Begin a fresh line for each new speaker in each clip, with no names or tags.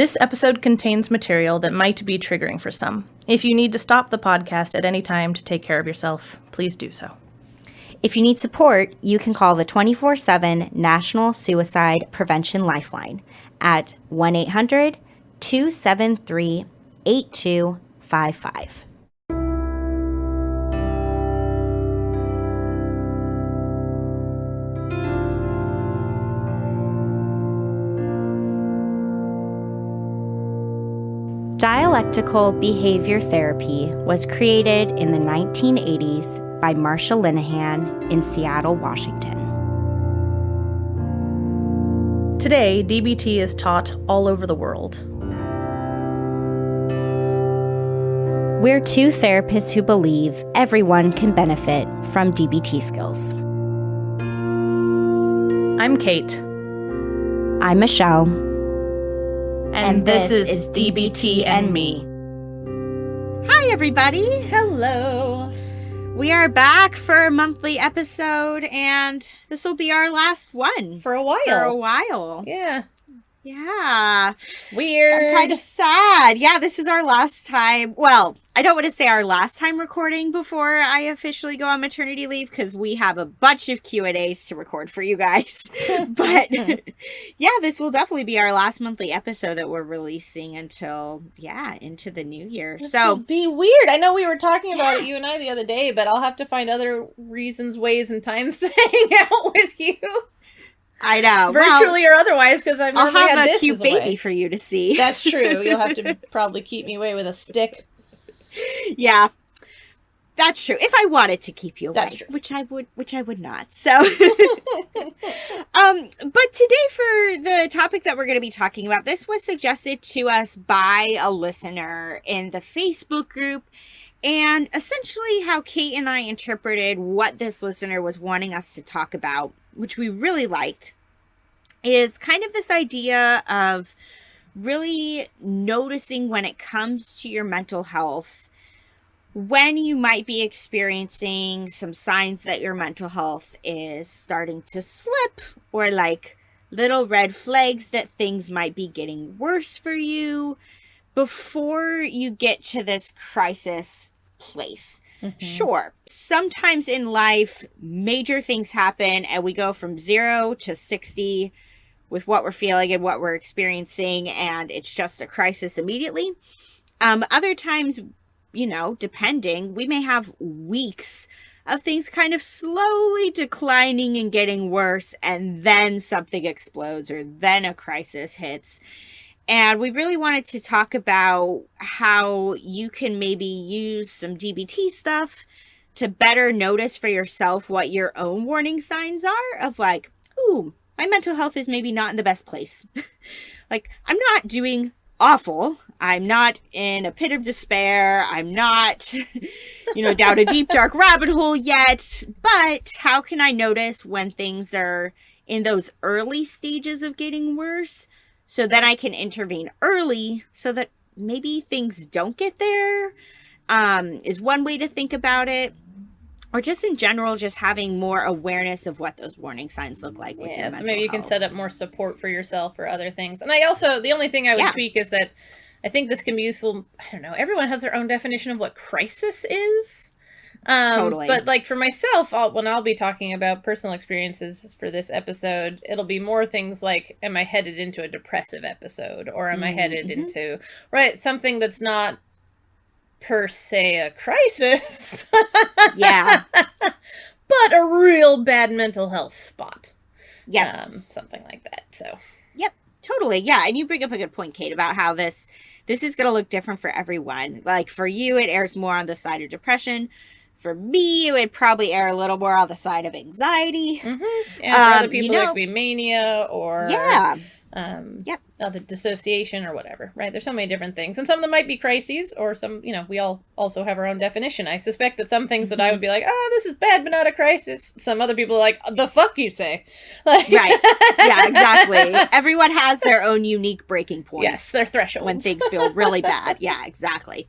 This episode contains material that might be triggering for some. If you need to stop the podcast at any time to take care of yourself, please do so.
If you need support, you can call the 24/7 National Suicide Prevention Lifeline at 1-800-273-8255. Dialectical behavior therapy was created in the 1980s by Marsha Linehan in Seattle, Washington.
Today, DBT is taught all over the world.
We're two therapists who believe everyone can benefit from DBT skills.
I'm Kate.
I'm Michelle.
And this is DBT and Me.
Hi, everybody.
Hello.
We are back for a monthly episode, and this will be our last one.
For a while.
Yeah.
Yeah. Weird.
I'm kind of sad. Yeah, this is our last time. Well, I don't want to say our last time recording before I officially go on maternity leave, because we have a bunch of Q&As to record for you guys. But yeah, this will definitely be our last monthly episode that we're releasing until, into the new year.
This
will
be weird. I know we were talking about it, you and I, the other day, but I'll have to find other reasons, ways, and times to hang out with you.
I know.
Virtually or otherwise, because I've never had
a cute baby for you to see.
That's true. You'll have to probably keep me away with a stick.
Yeah, that's true. If I wanted to keep you away,
that's true.
which I would not. So, but today for the topic that we're going to be talking about, this was suggested to us by a listener in the Facebook group. And essentially how Kate and I interpreted what this listener was wanting us to talk about, which we really liked, is kind of this idea of really noticing when it comes to your mental health, when you might be experiencing some signs that your mental health is starting to slip, or like little red flags that things might be getting worse for you before you get to this crisis place. Mm-hmm. Sure, sometimes in life, major things happen and we go from 0 to 60 with what we're feeling and what we're experiencing, and it's just a crisis immediately. Other times, depending, we may have weeks of things kind of slowly declining and getting worse, and then something explodes, or then a crisis hits. And we really wanted to talk about how you can maybe use some DBT stuff to better notice for yourself what your own warning signs are of like, ooh, my mental health is maybe not in the best place. Like, I'm not doing awful. I'm not in a pit of despair. I'm not, down a deep, dark rabbit hole yet. But how can I notice when things are in those early stages of getting worse? So then I can intervene early so that maybe things don't get there, is one way to think about it. Or just in general, just having more awareness of what those warning signs look like with your mental
so maybe you
health.
can set up more support for yourself or other things. And I also, the only thing I would tweak is that I think this can be useful. I don't know. Everyone has their own definition of what crisis is.
Totally.
But like for myself, when I'll be talking about personal experiences for this episode, it'll be more things like, am I headed into a depressive episode, or am I headed into something that's not per se a crisis,
yeah,
but a real bad mental health spot.
Yeah,
something like that. So
yep, totally. Yeah, and you bring up a good point, Kate, about how this is going to look different for everyone. Like for you, it airs more on the side of depression. For me, it would probably err a little more on the side of anxiety.
Mm-hmm. And for other people, it could be mania or other dissociation or whatever, right? There's so many different things. And some of them might be crises, or some, we all also have our own definition. I suspect that some things that I would be like, this is bad, but not a crisis. Some other people are like, the fuck you say? Like,
right. Yeah, exactly. Everyone has their own unique breaking point.
Yes, their thresholds.
When things feel really bad. Yeah, exactly.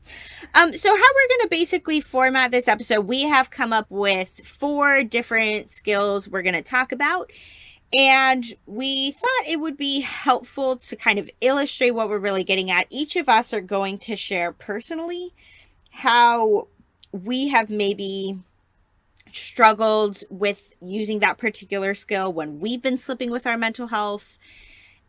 So how we're going to basically format this episode, we have come up with 4 different skills we're going to talk about. And we thought it would be helpful to kind of illustrate what we're really getting at. Each of us are going to share personally how we have maybe struggled with using that particular skill when we've been slipping with our mental health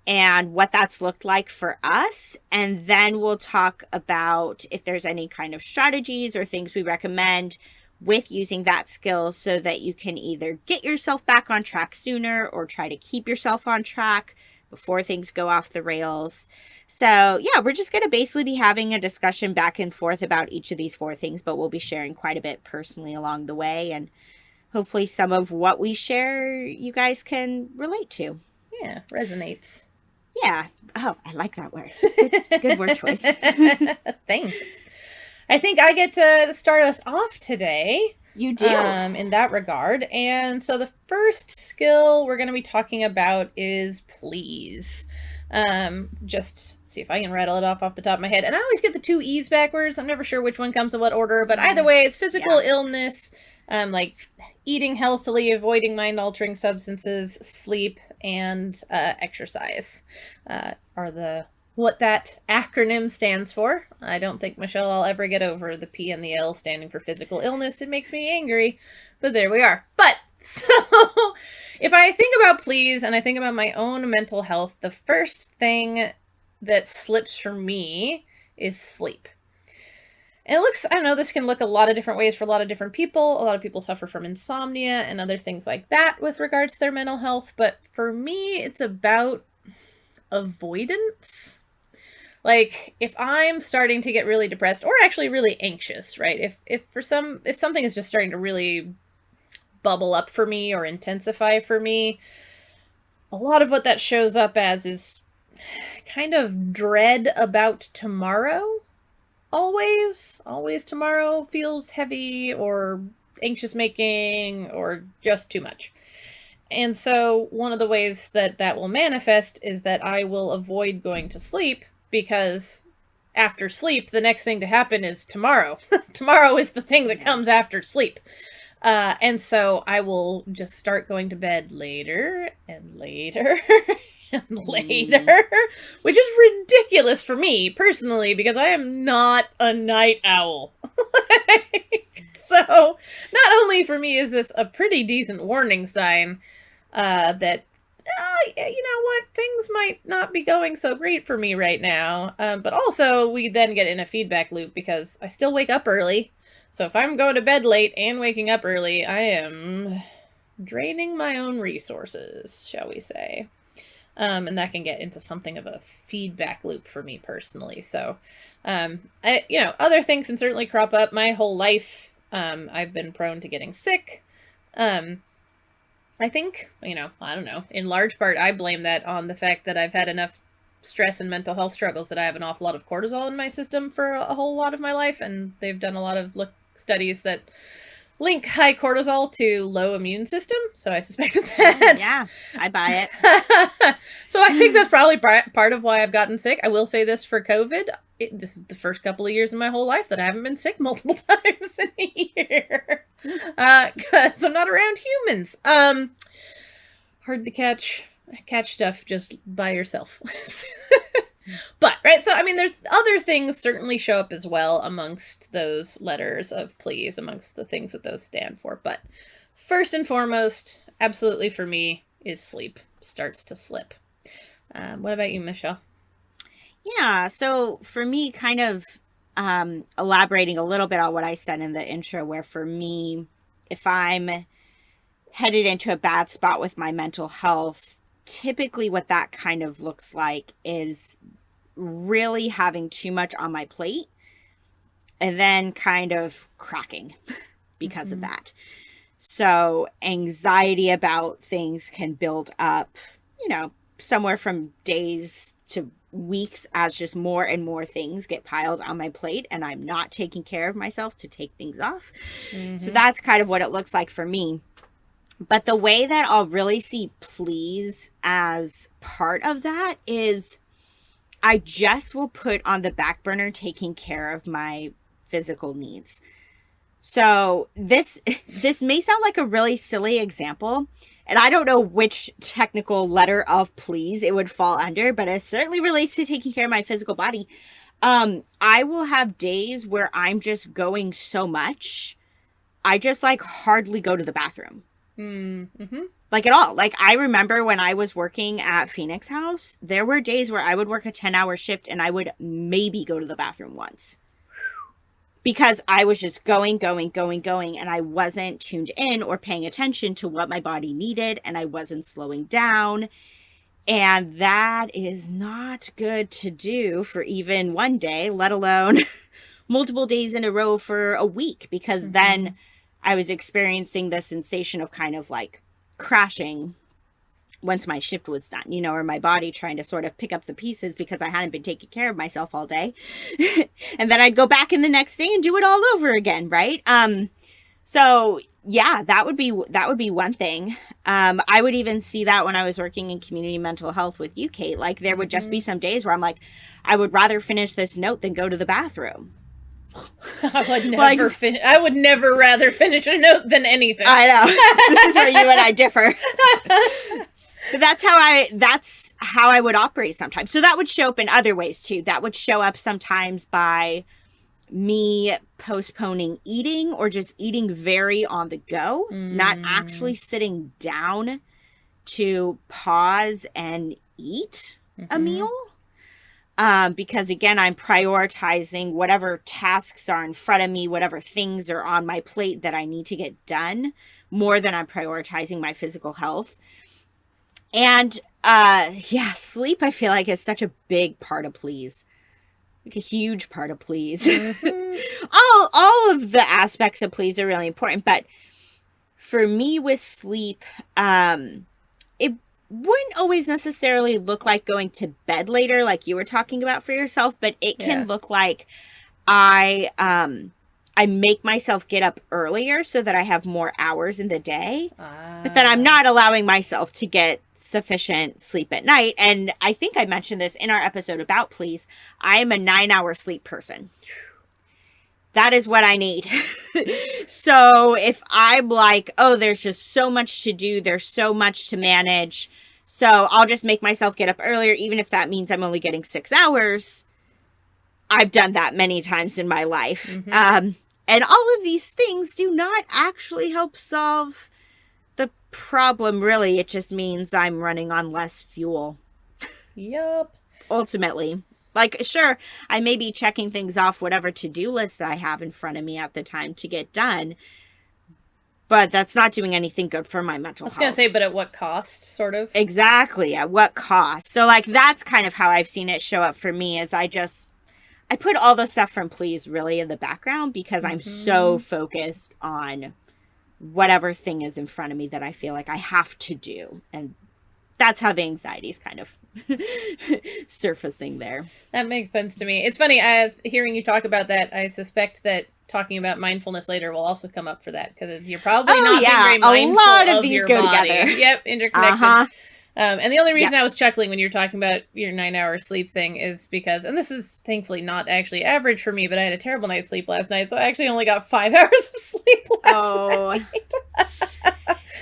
and what that's looked like for us. And then we'll talk about if there's any kind of strategies or things we recommend with using that skill so that you can either get yourself back on track sooner or try to keep yourself on track before things go off the rails. So yeah, we're just going to basically be having a discussion back and forth about each of these 4 things, but we'll be sharing quite a bit personally along the way. And hopefully some of what we share you guys can relate to.
Yeah, resonates.
Yeah. Oh, I like that word. Good word choice.
Thanks. I think I get to start us off today.
You do.
In that regard. And so the first skill we're going to be talking about is please. Just see if I can rattle it off the top of my head. And I always get the 2 E's backwards. I'm never sure which one comes in what order. But either way, it's physical illness, like eating healthily, avoiding mind-altering substances, sleep, and exercise are what that acronym stands for. I don't think, Michelle, I'll ever get over the P and the L standing for physical illness. It makes me angry, but there we are. But so if I think about please and I think about my own mental health, the first thing that slips for me is sleep. And it looks, I don't know, this can look a lot of different ways for a lot of different people. A lot of people suffer from insomnia and other things like that with regards to their mental health. But for me, it's about avoidance. Like if I'm starting to get really depressed or actually really anxious, right? If something is just starting to really bubble up for me or intensify for me, a lot of what that shows up as is kind of dread about tomorrow. Always tomorrow feels heavy or anxious making or just too much. And so one of the ways that will manifest is that I will avoid going to sleep because after sleep, the next thing to happen is tomorrow. Tomorrow is the thing that comes after sleep. And so I will just start going to bed later and later and later, which is ridiculous for me personally, because I am not a night owl. So not only for me is this a pretty decent warning sign that, you know what, things might not be going so great for me right now. But also we then get in a feedback loop because I still wake up early. So if I'm going to bed late and waking up early, I am draining my own resources, shall we say. And that can get into something of a feedback loop for me personally. So, other things can certainly crop up. My whole life, I've been prone to getting sick. I think, I don't know, in large part, I blame that on the fact that I've had enough stress and mental health struggles that I have an awful lot of cortisol in my system for a whole lot of my life. And they've done a lot of studies that link high cortisol to low immune system. So I suspect that.
Yeah, I buy it.
So I think that's probably part of why I've gotten sick. I will say this for COVID. This is the first couple of years in my whole life that I haven't been sick multiple times in a year. Because I'm not around humans. Hard to catch stuff just by yourself. But, right, so, there's other things certainly show up as well amongst those letters of please, amongst the things that those stand for. But first and foremost, absolutely for me, is sleep. Starts to slip. What about you, Michelle?
Yeah, so for me, kind of elaborating a little bit on what I said in the intro, where for me, if I'm headed into a bad spot with my mental health, typically what that kind of looks like is really having too much on my plate and then kind of cracking because of that. So anxiety about things can build up, somewhere from days to weeks as just more and more things get piled on my plate and I'm not taking care of myself to take things off. So that's kind of what it looks like for me. But the way that I'll really see please as part of that is I just will put on the back burner taking care of my physical needs. So this may sound like a really silly example, and I don't know which technical letter of please it would fall under, but it certainly relates to taking care of my physical body. I will have days where I'm just going so much, I just like hardly go to the bathroom.
Mm-hmm.
Like at all. Like I remember when I was working at Phoenix House, there were days where I would work a 10-hour shift and I would maybe go to the bathroom once. Because I was just going, and I wasn't tuned in or paying attention to what my body needed, and I wasn't slowing down. And that is not good to do for even one day, let alone multiple days in a row for a week, because then I was experiencing the sensation of kind of like crashing once my shift was done, you know, or my body trying to sort of pick up the pieces because I hadn't been taking care of myself all day. And then I'd go back in the next day and do it all over again, right? So yeah, that would be one thing. I would even see that when I was working in community mental health with you, Kate. Like there would just be some days where I'm like, I would rather finish this note than go to the bathroom.
I would never rather finish a note than anything.
I know. This is where you and I differ. But that's how I would operate sometimes. So that would show up in other ways too. That would show up sometimes by me postponing eating or just eating very on the go, not actually sitting down to pause and eat a meal. Because again, I'm prioritizing whatever tasks are in front of me, whatever things are on my plate that I need to get done, more than I'm prioritizing my physical health. And sleep, I feel like, is such a big part of please. Like a huge part of please. all of the aspects of please are really important, but for me with sleep, it wouldn't always necessarily look like going to bed later, like you were talking about for yourself, but it can look like I make myself get up earlier so that I have more hours in the day, but then I'm not allowing myself to get sufficient sleep at night. And I think I mentioned this in our episode about please. I am a 9-hour sleep person. That is what I need. So if I'm like, oh, there's just so much to do, there's so much to manage, so I'll just make myself get up earlier, even if that means I'm only getting 6 hours. I've done that many times in my life. And all of these things do not actually help solve the problem, really. It just means I'm running on less fuel.
Yup.
Ultimately. Like, sure, I may be checking things off whatever to-do list I have in front of me at the time to get done, but that's not doing anything good for my mental health.
I was going to say, but at what cost, sort of?
Exactly, at what cost? So, like, that's kind of how I've seen it show up for me, is I put all the stuff from please really in the background because I'm so focused on whatever thing is in front of me that I feel like I have to do. And that's how the anxiety is kind of surfacing there.
That makes sense to me. It's funny, hearing you talk about that, I suspect that talking about mindfulness later will also come up for that, because you're probably not being very mindful
a lot of these
your
go
body.
together.
Yep, interconnected. And the only reason I was chuckling when you were talking about your 9-hour sleep thing is because, and this is thankfully not actually average for me, but I had a terrible night's sleep last night, so I actually only got 5 hours of sleep last night.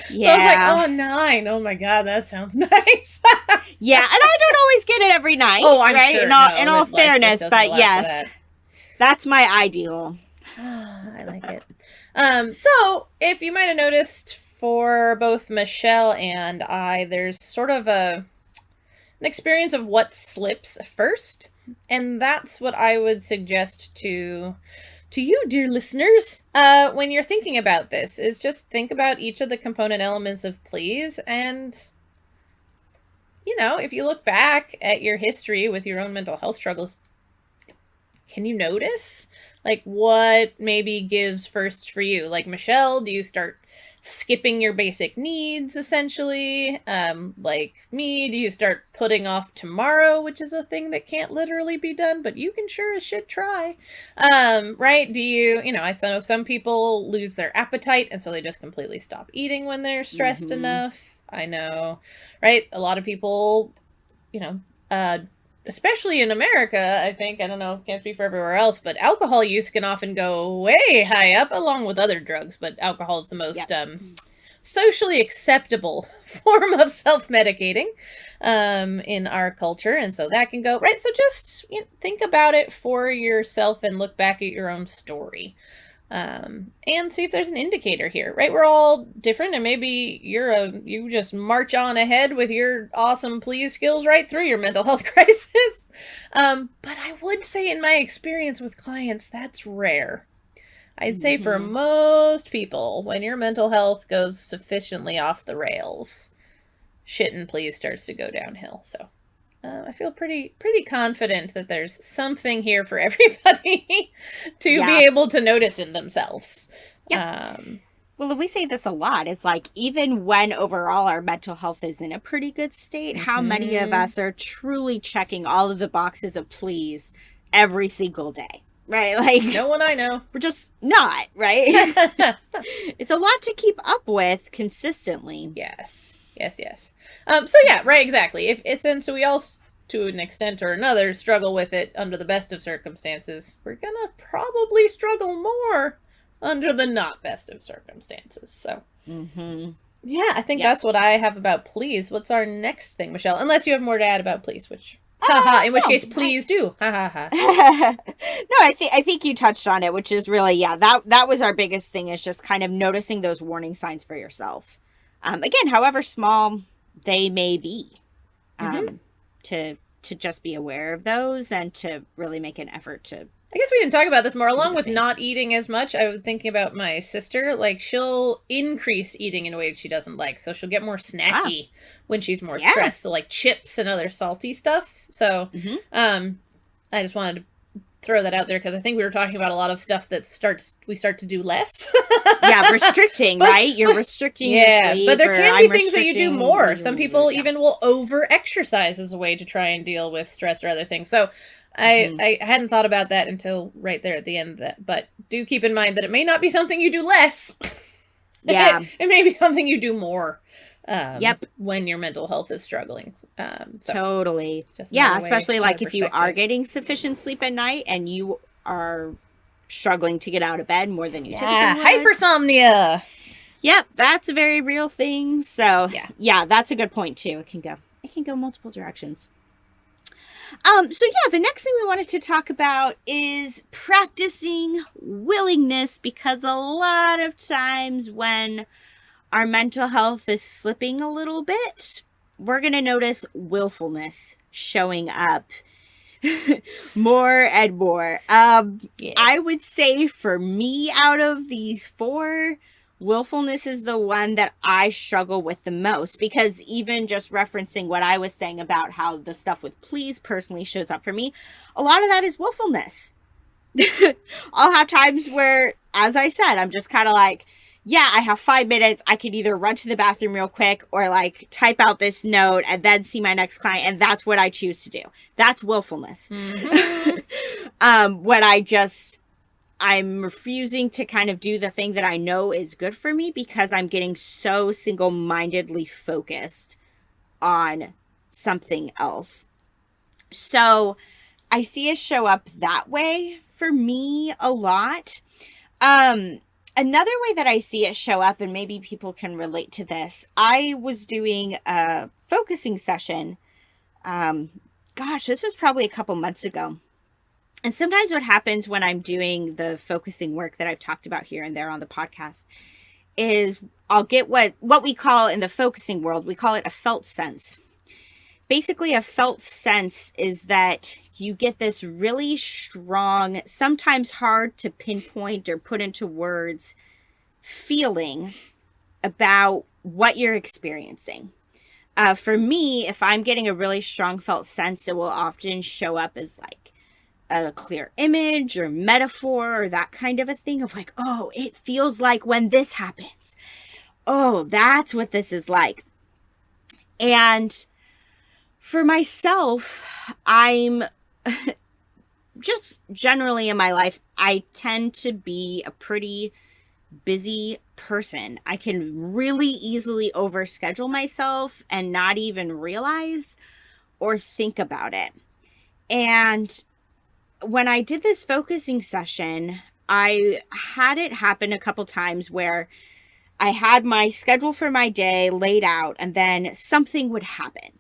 Yeah.
So I was like, 9. Oh my God, that sounds nice.
Yeah, and I don't always get it every night.
Oh, I'm
right?
sure.
In all fairness, but yes, that's my ideal.
I like it. So, if you might have noticed, for both Michelle and I, there's sort of an experience of what slips first. And that's what I would suggest to you, dear listeners, when you're thinking about this, is just think about each of the component elements of please. And, you know, if you look back at your history with your own mental health struggles, can you notice, like, what maybe gives first for you? Like, Michelle, do you start skipping your basic needs, essentially? Like me, do you start putting off tomorrow, which is a thing that can't literally be done, but you can sure as shit try? Right? Do you know, I know some people lose their appetite, and so they just completely stop eating when they're stressed enough. I know, right? A lot of people, you know, especially in America, I think, I don't know, can't speak for everywhere else, but alcohol use can often go way high up, along with other drugs, but alcohol is the most socially acceptable form of self-medicating in our culture. And so that can go, right? So just think about it for yourself and look back at your own story. And see if there's an indicator here, right? We're all different, and maybe you just march on ahead with your awesome please skills right through your mental health crisis. But I would say in my experience with clients, that's rare. I'd say for most people, when your mental health goes sufficiently off the rails, shit and please starts to go downhill. So I feel pretty confident that there's something here for everybody to be able to notice in themselves.
Yep. Well, we say this a lot. It's like, even when overall our mental health is in a pretty good state, how many of us are truly checking all of the boxes of please every single day? Right? Like,
no one I know.
We're just not, right? It's a lot to keep up with consistently.
Yes. So yeah, right, exactly. So we all, to an extent or another, struggle with it under the best of circumstances. We're gonna probably struggle more under the not best of circumstances. So yeah, I think that's what I have about please. What's our next thing, Michelle? Unless you have more to add about please, which in which case please do. No,
I think you touched on it, which is really, that was our biggest thing, is just kind of noticing those warning signs for yourself. Again, however small they may be, to just be aware of those and to really make an effort to.
I guess we didn't talk about this more. Along with not eating as much, I was thinking about my sister. Like, she'll increase eating in ways she doesn't like. So she'll get more snacky when she's more stressed. So like chips and other salty stuff. So I just wanted to throw that out there because I think we were talking about a lot of stuff that we start to do less.
Restricting, right? You're restricting your sleep,
but there can be things that you do more. Some people even will over-exercise as a way to try and deal with stress or other things. So I hadn't thought about that until right there at the end of that. But do keep in mind that it may not be something you do less.
Yeah.
It may be something you do more. When your mental health is struggling.
Totally. Especially like if you are getting sufficient sleep at night and you are struggling to get out of bed more than you typically would.
Hypersomnia.
Yep, that's a very real thing. So that's a good point too. It can go multiple directions. The next thing we wanted to talk about is practicing willingness, because a lot of times when our mental health is slipping a little bit, we're going to notice willfulness showing up more and more. I would say for me, out of these four, willfulness is the one that I struggle with the most, because even just referencing what I was saying about how the stuff with please personally shows up for me, a lot of that is willfulness. I'll have times where, as I said, I'm just kind of like, I have 5 minutes. I could either run to the bathroom real quick or like type out this note and then see my next client. And that's what I choose to do. That's willfulness. When I'm refusing to kind of do the thing that I know is good for me because I'm getting so single-mindedly focused on something else. So I see it show up that way for me a lot. Another way that I see it show up, and maybe people can relate to this, I was doing a focusing session. This was probably a couple months ago. And sometimes what happens when I'm doing the focusing work that I've talked about here and there on the podcast is I'll get what we call in the focusing world, we call it a felt sense. Basically, a felt sense is that you get this really strong, sometimes hard to pinpoint or put into words, feeling about what you're experiencing. For me, if I'm getting a really strong felt sense, it will often show up as like a clear image or metaphor or that kind of a thing of like, oh, it feels like when this happens. Oh, that's what this is like. And for myself, I'm just generally in my life, I tend to be a pretty busy person. I can really easily overschedule myself and not even realize or think about it. And when I did this focusing session, I had it happen a couple times where I had my schedule for my day laid out, and then something would happen.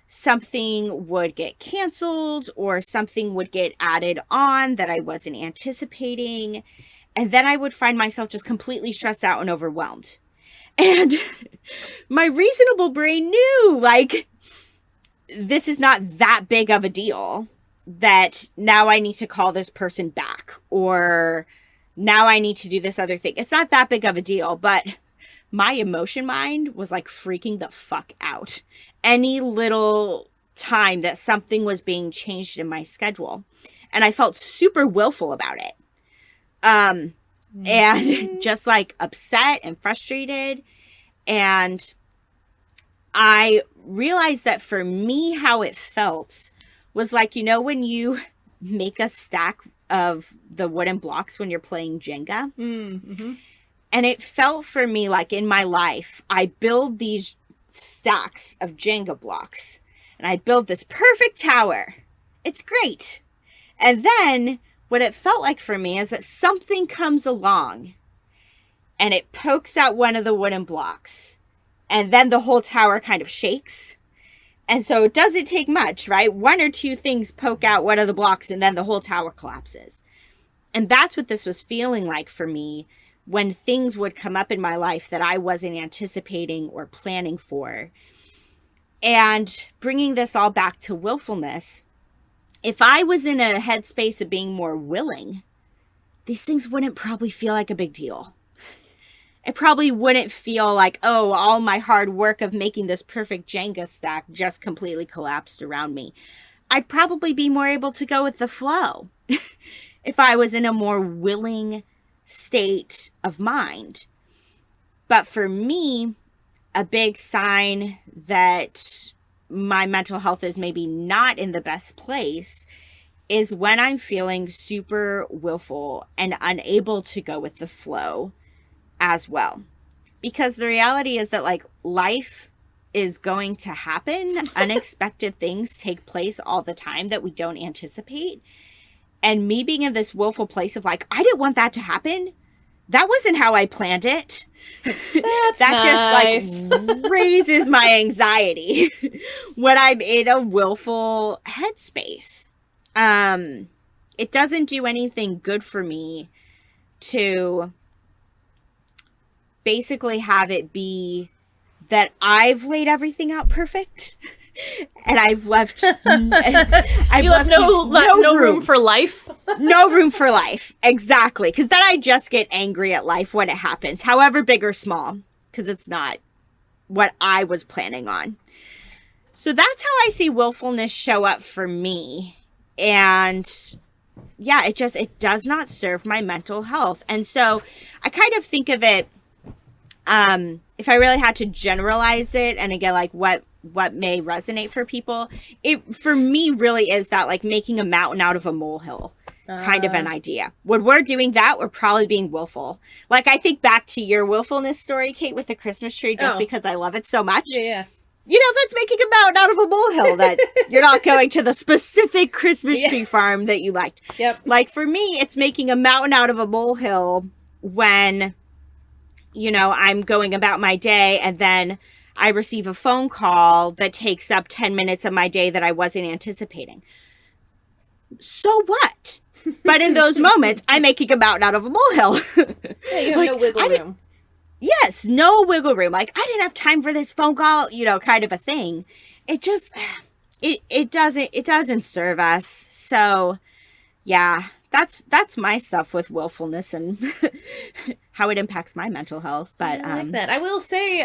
Something would get canceled, or something would get added on that I wasn't anticipating. And then I would find myself just completely stressed out and overwhelmed. And my reasonable brain knew, like, this is not that big of a deal that now I need to call this person back, or now I need to do this other thing. It's not that big of a deal, but my emotion mind was like freaking the fuck out any little time that something was being changed in my schedule. And I felt super willful about it. And just like upset and frustrated. And I realized that for me, how it felt was like, you know, when you make a stack of the wooden blocks when you're playing Jenga.
Mm-hmm.
And it felt for me like in my life, I build these stacks of Jenga blocks and I build this perfect tower. It's great. And then what it felt like for me is that something comes along and it pokes out one of the wooden blocks, and then the whole tower kind of shakes. And so it doesn't take much, right? One or two things poke out one of the blocks and then the whole tower collapses. And that's what this was feeling like for me when things would come up in my life that I wasn't anticipating or planning for. And bringing this all back to willfulness, if I was in a headspace of being more willing, these things wouldn't probably feel like a big deal. It probably wouldn't feel like, oh, all my hard work of making this perfect Jenga stack just completely collapsed around me. I'd probably be more able to go with the flow if I was in a more willing state of mind. But for me, a big sign that my mental health is maybe not in the best place is when I'm feeling super willful and unable to go with the flow as well. Because the reality is that, like, life is going to happen. Unexpected things take place all the time that we don't anticipate. And me being in this willful place of like, I didn't want that to happen. That wasn't how I planned it.
That
just like raises my anxiety when I'm in a willful headspace. It doesn't do anything good for me to basically have it be that I've laid everything out perfect and I've left
no room for life.
No room for life. Exactly. Because then I just get angry at life when it happens, however big or small, because it's not what I was planning on. So that's how I see willfulness show up for me. And yeah, it does not serve my mental health. And so I kind of think of it, if I really had to generalize it, and again, like what may resonate for people, it for me really is that like making a mountain out of a molehill kind of an idea. When we're doing that, we're probably being willful. Like, I think back to your willfulness story, Kate, with the Christmas tree, just because I love it so much.
Yeah.
You know, that's making a mountain out of a molehill, that you're not going to the specific Christmas tree farm that you liked.
Yep.
Like, for me, it's making a mountain out of a molehill when, you know, I'm going about my day and then I receive a phone call that takes up 10 minutes of my day that I wasn't anticipating. So what? But in those moments, I'm making a mountain out of a molehill.
Yeah, you have no wiggle room.
Yes, no wiggle room. Like, I didn't have time for this phone call, you know, kind of a thing. It just, it doesn't serve us. So, yeah, that's my stuff with willfulness and how it impacts my mental health. But
I like that. I will say,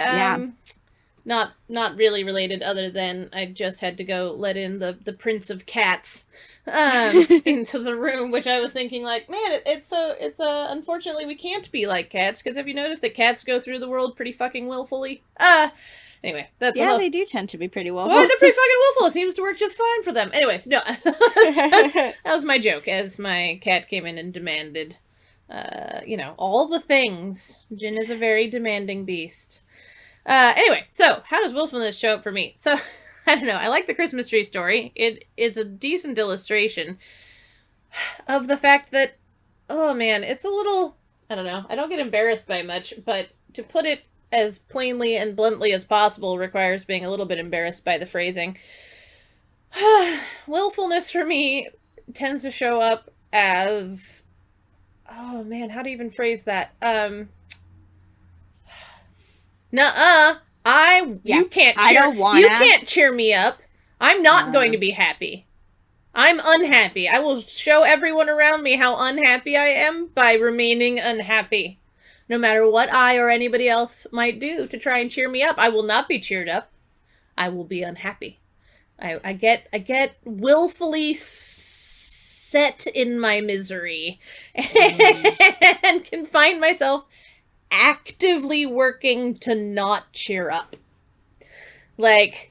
not really related, other than I just had to go let in the Prince of Cats into the room, which I was thinking, like, man, it's unfortunately we can't be like cats, because have you noticed that cats go through the world pretty fucking willfully? Anyway, that's
they do tend to be pretty willful.
Well, they're pretty fucking willful. It seems to work just fine for them. Anyway, no, that was my joke, as my cat came in and demanded, all the things. Jin is a very demanding beast. Anyway, so how does willfulness show up for me? So, I don't know. I like the Christmas tree story. It's a decent illustration of the fact that, oh man, it's a little, I don't know. I don't get embarrassed by much, but to put it as plainly and bluntly as possible requires being a little bit embarrassed by the phrasing. Willfulness for me tends to show up as, oh man, how to even phrase that? You can't cheer me up. I'm not going to be happy. I'm unhappy. I will show everyone around me how unhappy I am by remaining unhappy. No matter what I or anybody else might do to try and cheer me up, I will not be cheered up. I will be unhappy. I get willfully set in my misery and can find myself actively working to not cheer up. Let's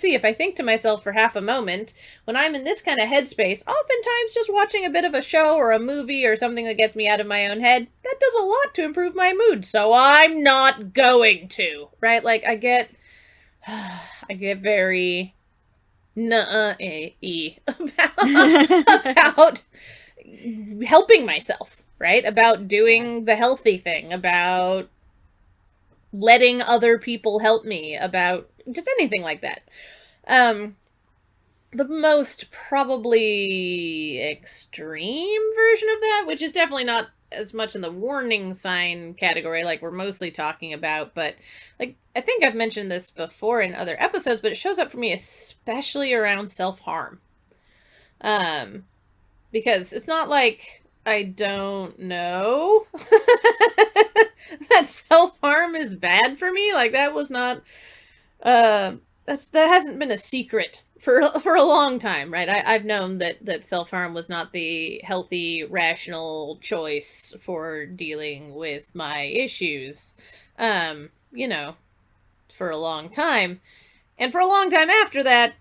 see, if I think to myself for half a moment, when I'm in this kind of headspace, oftentimes just watching a bit of a show or a movie or something that gets me out of my own head, that does a lot to improve my mood, so I'm not going to, right? Like, I get very about helping myself, right? About doing the healthy thing, about letting other people help me, about just anything like that. The most probably extreme version of that, which is definitely not as much in the warning sign category like we're mostly talking about, but like I think I've mentioned this before in other episodes, but it shows up for me especially around self-harm. Because it's not like I don't know that self-harm is bad for me. Like, that was not that hasn't been a secret for a long time, right? I've known that self-harm was not the healthy, rational choice for dealing with my issues, for a long time. And for a long time after that,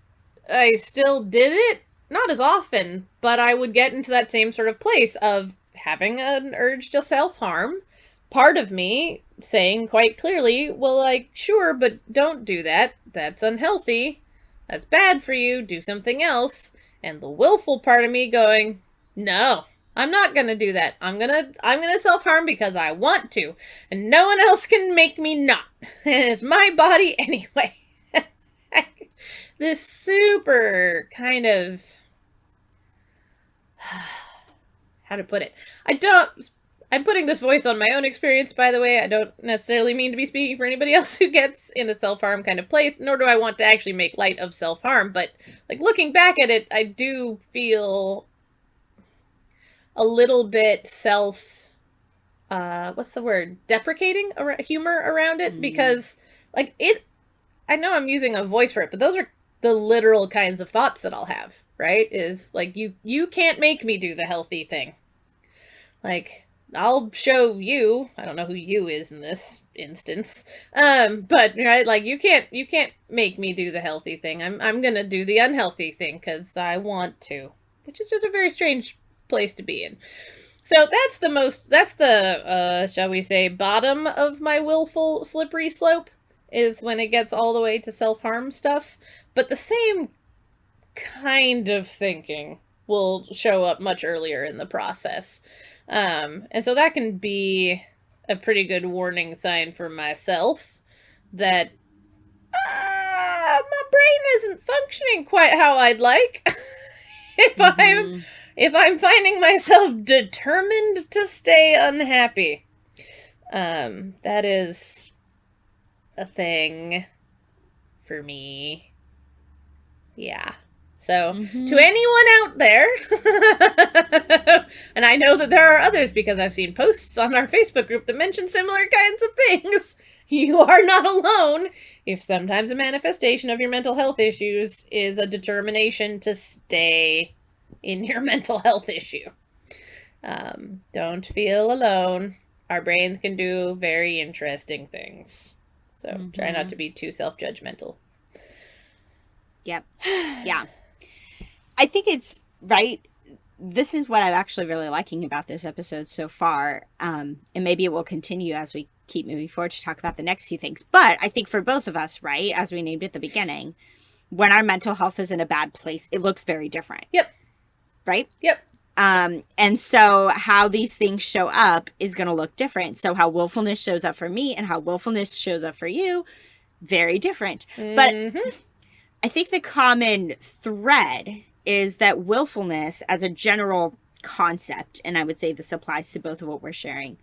I still did it. Not as often, but I would get into that same sort of place of having an urge to self-harm. Part of me saying quite clearly, well, like, sure, but don't do that. That's unhealthy. That's bad for you. Do something else. And the willful part of me going, no, I'm not going to do that. I'm going to self-harm because I want to. And no one else can make me not. And it's my body anyway. This super kind of, how to put it? I'm putting this voice on my own experience, by the way. I don't necessarily mean to be speaking for anybody else who gets in a self-harm kind of place, nor do I want to actually make light of self-harm. But, like, looking back at it, I do feel a little bit deprecating humor around it, because, like, I know I'm using a voice for it, but those are the literal kinds of thoughts that I'll have, right? Is, like, you can't make me do the healthy thing. Like, I'll show you. I don't know who you is in this instance. But right, like, you can't make me do the healthy thing. I'm gonna do the unhealthy thing because I want to, which is just a very strange place to be in. So that's the shall we say, bottom of my willful slippery slope, is when it gets all the way to self-harm stuff. But the same kind of thinking will show up much earlier in the process. And so that can be a pretty good warning sign for myself that my brain isn't functioning quite how I'd like. if I'm finding myself determined to stay unhappy. That is a thing for me. Yeah. So, to anyone out there, and I know that there are others because I've seen posts on our Facebook group that mention similar kinds of things, you are not alone if sometimes a manifestation of your mental health issues is a determination to stay in your mental health issue. Don't feel alone. Our brains can do very interesting things. So, try not to be too self-judgmental.
Yep. Yeah. I think it's right. This is what I'm actually really liking about this episode so far. And maybe it will continue as we keep moving forward to talk about the next few things. But I think for both of us, right, as we named at the beginning, when our mental health is in a bad place, it looks very different.
Yep.
Right?
Yep.
And so how these things show up is going to look different. So how willfulness shows up for me and how willfulness shows up for you, very different. But I think the common thread is that willfulness as a general concept, and I would say this applies to both of what we're sharing,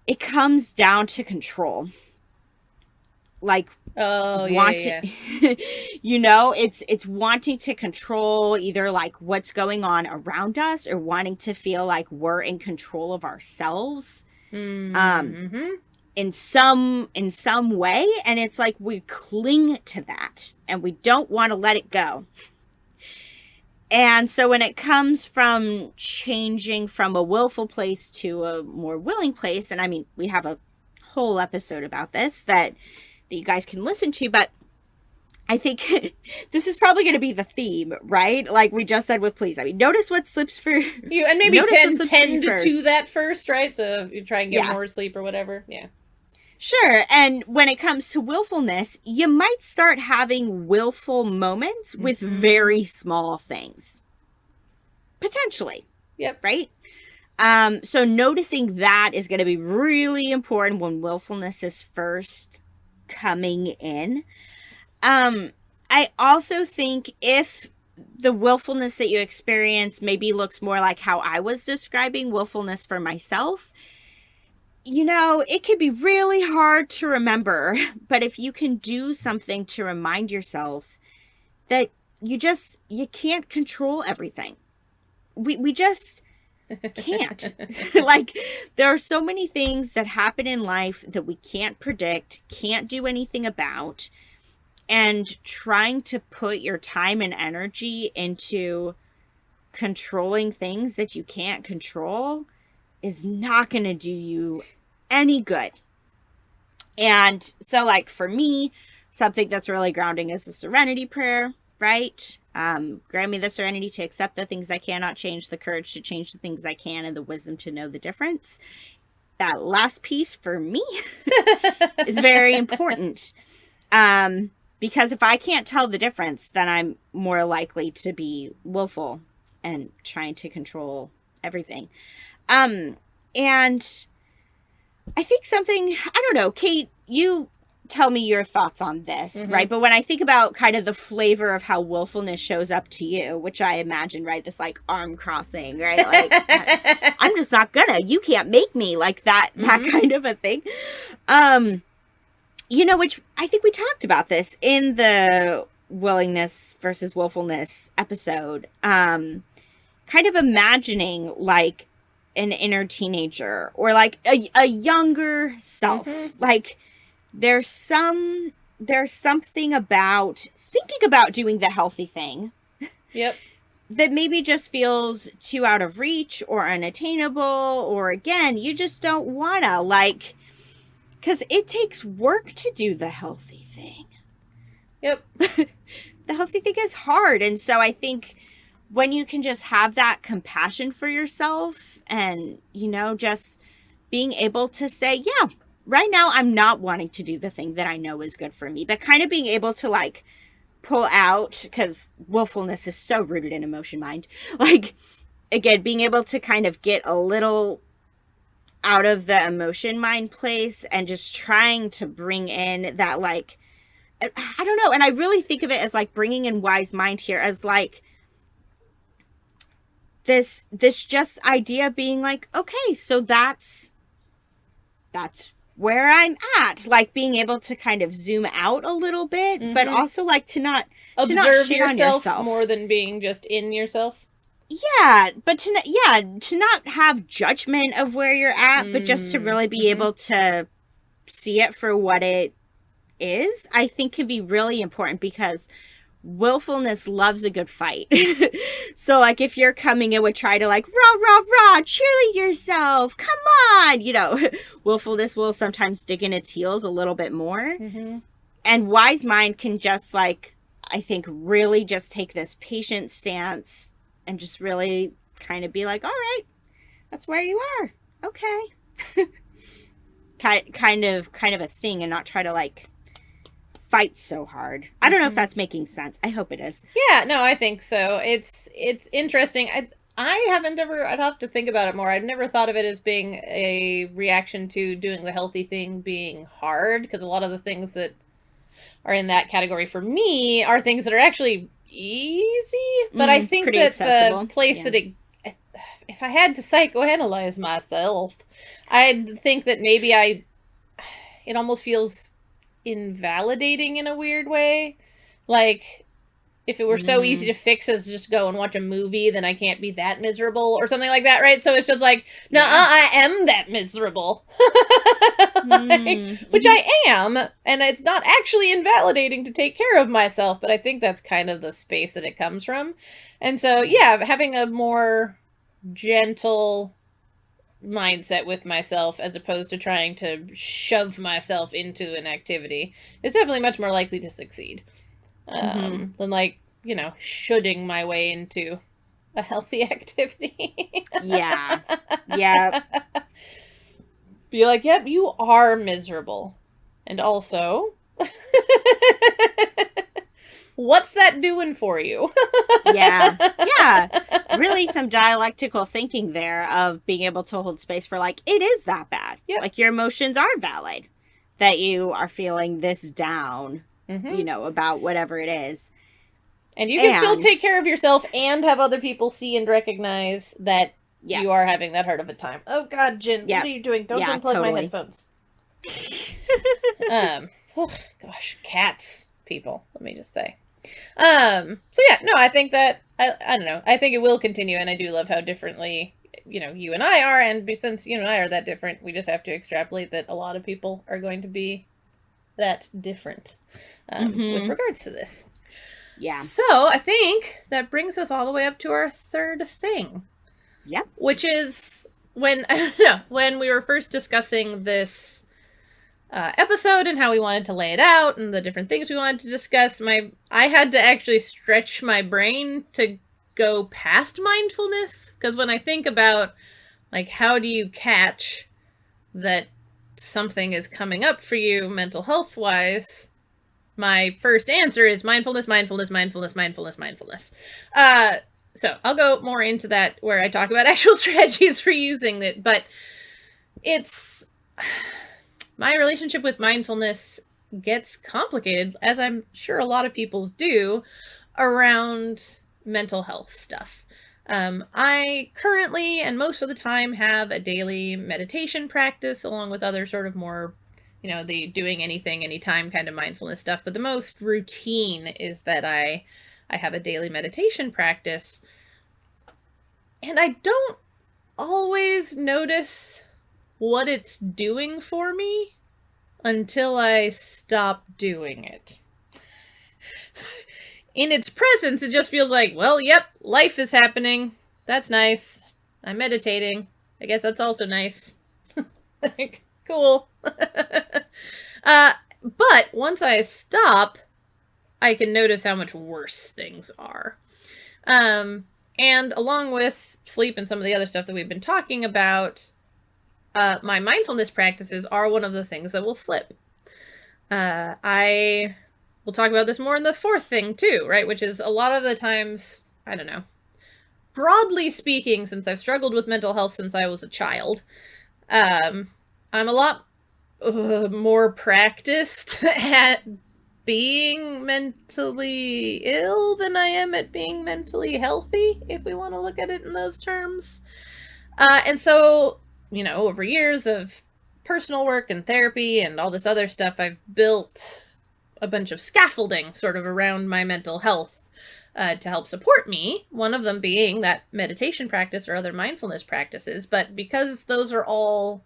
it comes down to control. Like, you know, it's wanting to control either like what's going on around us or wanting to feel like we're in control of ourselves in some way. And it's like we cling to that and we don't want to let it go. And so when it comes from changing from a willful place to a more willing place, and I mean, we have a whole episode about this that you guys can listen to, but I think this is probably going to be the theme, right? Like we just said with please. I mean, notice what slips for
you, and maybe tend to that first, right? So you try and get more sleep or whatever. Yeah.
Sure. And when it comes to willfulness, you might start having willful moments with very small things. Potentially.
Yep.
Right? So noticing that is going to be really important when willfulness is first coming in. I also think if the willfulness that you experience maybe looks more like how I was describing willfulness for myself, you know, it can be really hard to remember, but if you can do something to remind yourself that you can't control everything. We just can't. Like, there are so many things that happen in life that we can't predict, can't do anything about, and trying to put your time and energy into controlling things that you can't control is not going to do you any good. And so, like, for me, something that's really grounding is the Serenity Prayer, right? Grant me the serenity to accept the things I cannot change, the courage to change the things I can, and the wisdom to know the difference. That last piece for me is very important. Because if I can't tell the difference, then I'm more likely to be willful and trying to control everything. And I think something, I don't know, Kate, you tell me your thoughts on this, right? But when I think about kind of the flavor of how willfulness shows up to you, which I imagine, right, this like arm crossing, right? Like, I'm just not gonna, you can't make me, like that kind of a thing. You know, which I think we talked about this in the willingness versus willfulness episode. Kind of imagining like an inner teenager or like a younger self. Like there's something about thinking about doing the healthy thing.
Yep.
That maybe just feels too out of reach or unattainable, or again, you just don't wanna, like, because it takes work to do the healthy thing.
Yep.
The healthy thing is hard. And so I think when you can just have that compassion for yourself and, you know, just being able to say, yeah, right now I'm not wanting to do the thing that I know is good for me, but kind of being able to like pull out, because willfulness is so rooted in emotion mind. Like, again, being able to kind of get a little out of the emotion mind place and just trying to bring in that, like, I don't know. And I really think of it as like bringing in wise mind here as like this just idea being like, okay, so that's where I'm at, like being able to kind of zoom out a little bit, but also like to not
observe
shit on yourself
more than being just in yourself.
Yeah, but to not have judgment of where you're at, but just to really be able to see it for what it is, I think can be really important, because willfulness loves a good fight. So like if you're coming in with try to like rah cheerlead yourself, come on, you know, willfulness will sometimes dig in its heels a little bit more. And wise mind can just like, I think, really just take this patient stance and just really kind of be like, all right, that's where you are, okay. kind of a thing, and not try to like fight so hard. I don't know if that's making sense. I hope it is.
Yeah, no, I think so. It's interesting. I haven't ever, I'd have to think about it more. I've never thought of it as being a reaction to doing the healthy thing being hard, because a lot of the things that are in that category for me are things that are actually easy. But I think that accessible. The place that it, if I had to psychoanalyze myself, I'd think that maybe it almost feels invalidating in a weird way. Like, if it were so easy to fix as just go and watch a movie, then I can't be that miserable or something like that, right? So it's just like, no, I am that miserable. Which I am, and it's not actually invalidating to take care of myself, but I think that's kind of the space that it comes from. And so, yeah, having a more gentle mindset with myself as opposed to trying to shove myself into an activity is definitely much more likely to succeed. Than like, shoulding my way into a healthy activity.
Yeah. Yeah.
Be like, yep, you are miserable. And also, what's that doing for you?
Yeah. Really some dialectical thinking there of being able to hold space for like, it is that bad. Yep. Like your emotions are valid. That you are feeling this down. About whatever it is.
And you can still take care of yourself and have other people see and recognize that you are having that hard of a time. Oh, God, Jen, what are you doing? Don't unplug my headphones. Gosh, cats, people, let me just say. I think that, I don't know, I think it will continue, and I do love how differently, you and I are, and since you and I are that different, we just have to extrapolate that a lot of people are going to be that different. With regards to this.
Yeah.
So I think that brings us all the way up to our third thing.
Yep.
Which is when we were first discussing this episode and how we wanted to lay it out and the different things we wanted to discuss, I had to actually stretch my brain to go past mindfulness. Because when I think about, like, how do you catch that something is coming up for you mental health wise, my first answer is mindfulness. So I'll go more into that where I talk about actual strategies for using it, but it's my relationship with mindfulness gets complicated, as I'm sure a lot of people's do, around mental health stuff. I currently and most of the time have a daily meditation practice along with other sort of more, the doing anything, anytime kind of mindfulness stuff. But the most routine is that I have a daily meditation practice. And I don't always notice what it's doing for me until I stop doing it. In its presence, it just feels like, well, yep, life is happening. That's nice. I'm meditating. I guess that's also nice. Like, cool. But once I stop, I can notice how much worse things are. And along with sleep and some of the other stuff that we've been talking about, my mindfulness practices are one of the things that will slip. I will talk about this more in the fourth thing too, right? Which is a lot of the times, I don't know, broadly speaking, since I've struggled with mental health since I was a child, I'm a lot more practiced at being mentally ill than I am at being mentally healthy, if we want to look at it in those terms. And so, over years of personal work and therapy and all this other stuff, I've built a bunch of scaffolding sort of around my mental health to help support me, one of them being that meditation practice or other mindfulness practices. But because those are all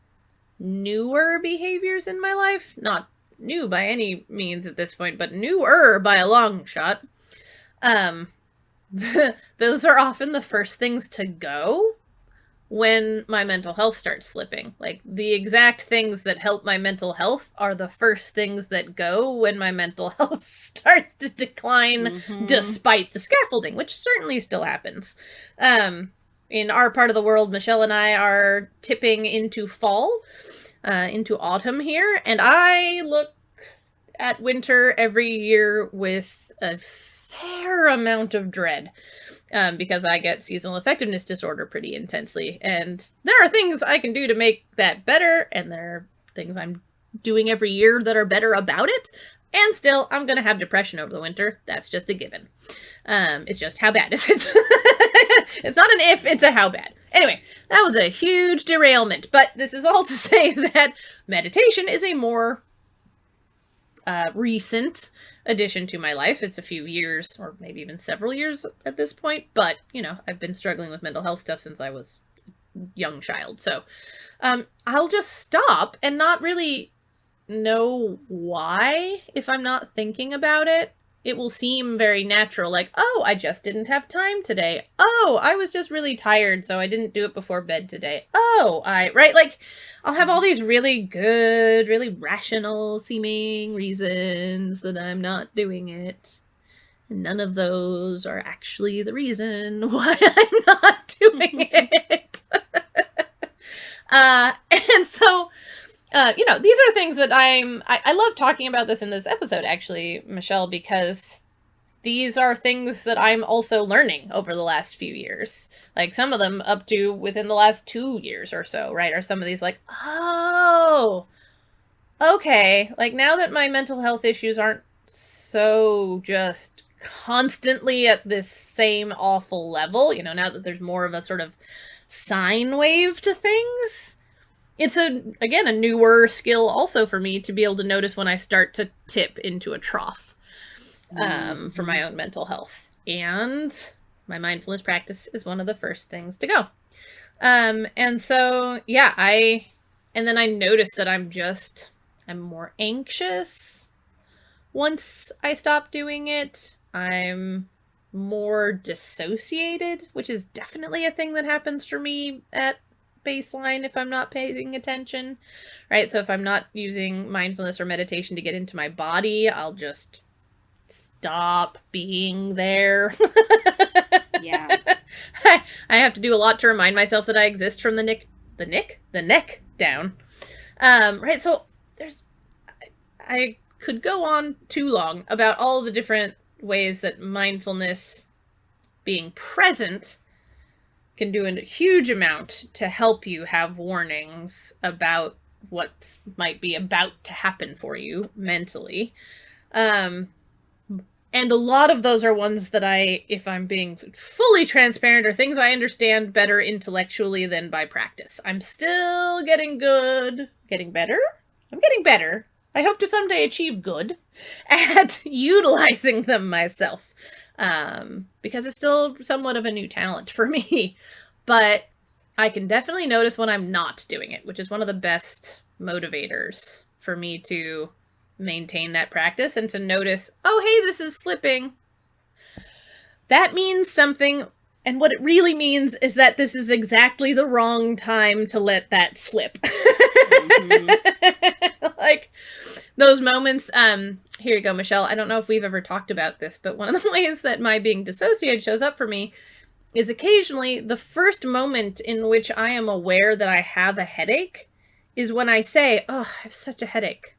newer behaviors in my life, not new by any means at this point, but newer by a long shot, those are often the first things to go when my mental health starts slipping. Like, the exact things that help my mental health are the first things that go when my mental health starts to decline, despite the scaffolding, which certainly still happens. In our part of the world, Michelle and I are tipping into fall, into autumn here, and I look at winter every year with a fair amount of dread. because I get seasonal affectiveness disorder pretty intensely. And there are things I can do to make that better, and there are things I'm doing every year that are better about it. And still, I'm going to have depression over the winter. That's just a given. It's just how bad is it? It's not an if, it's a how bad. Anyway, that was a huge derailment. But this is all to say that meditation is a more recent addition to my life. It's a few years, or maybe even several years at this point. But, you know, I've been struggling with mental health stuff since I was a young child. So I'll just stop and not really know why. If I'm not thinking about it, it will seem very natural, like, oh, I just didn't have time today. Oh, I was just really tired, so I didn't do it before bed today. Oh, right? Like, I'll have all these really good, really rational seeming reasons that I'm not doing it. And none of those are actually the reason why I'm not doing it. And so, you know, these are things that I love talking about this in this episode, actually, Michelle, because these are things that I'm also learning over the last few years. Like, some of them up to within the last 2 years or so, right? Are some of these like, oh, okay. Like, now that my mental health issues aren't so just constantly at this same awful level, you know, now that there's more of a sort of sine wave to things, it's a newer skill also for me to be able to notice when I start to tip into a trough for my own mental health. And my mindfulness practice is one of the first things to go. And so, yeah, and then I notice that I'm more anxious once I stop doing it. I'm more dissociated, which is definitely a thing that happens for me at baseline if I'm not paying attention, right? So if I'm not using mindfulness or meditation to get into my body, I'll just stop being there.
Yeah.
I have to do a lot to remind myself that I exist from the neck down. Right. So I could go on too long about all the different ways that mindfulness, being present, can do a huge amount to help you have warnings about what might be about to happen for you mentally. And a lot of those are ones that if I'm being fully transparent, are things I understand better intellectually than by practice. I'm still getting better. I'm getting better. I hope to someday achieve good at utilizing them myself. Because it's still somewhat of a new talent for me, but I can definitely notice when I'm not doing it, which is one of the best motivators for me to maintain that practice and to notice, oh, hey, this is slipping. That means something. And what it really means is that this is exactly the wrong time to let that slip. Mm-hmm. Like those moments, here you go, Michelle. I don't know if we've ever talked about this, but one of the ways that my being dissociated shows up for me is occasionally the first moment in which I am aware that I have a headache is when I say, oh, I have such a headache.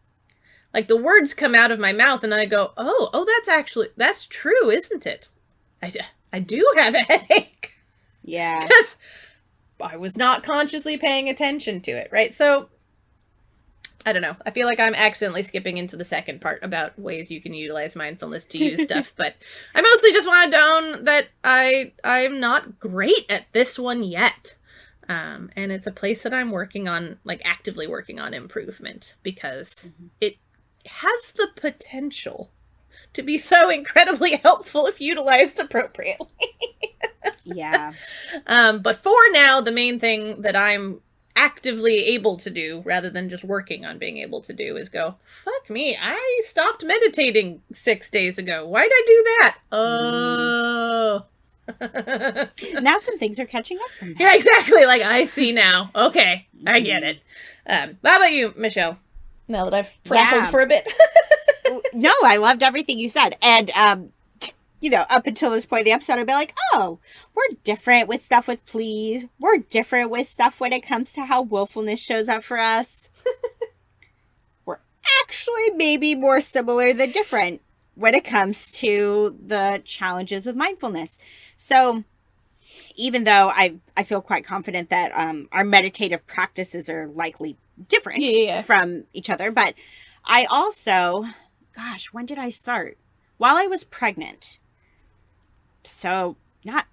Like the words come out of my mouth and I go, oh, that's true, isn't it? I do have a headache.
Yeah.
Because I was not consciously paying attention to it, right? So, I don't know. I feel like I'm accidentally skipping into the second part about ways you can utilize mindfulness to use stuff, but I mostly just want to own that I'm not great at this one yet. And it's a place that I'm working on, like actively working on improvement, because it has the potential to be so incredibly helpful if utilized appropriately.
Yeah.
But for now, the main thing that I'm actively able to do, rather than just working on being able to do, is go, fuck me, I stopped meditating 6 days ago. Why'd I do that? Oh.
Now some things are catching up from that.
Yeah, exactly. Like, I see now. Okay, I get it. How about you, Michelle? Now that I've prattled for a bit.
No, I loved everything you said. And, up until this point of the episode, I'd be like, oh, we're different with stuff with please. We're different with stuff when it comes to how willfulness shows up for us. We're actually maybe more similar than different. when it comes to the challenges with mindfulness. So even though I feel quite confident that our meditative practices are likely different from each other, but I also, gosh, when did I start? While I was pregnant. So not,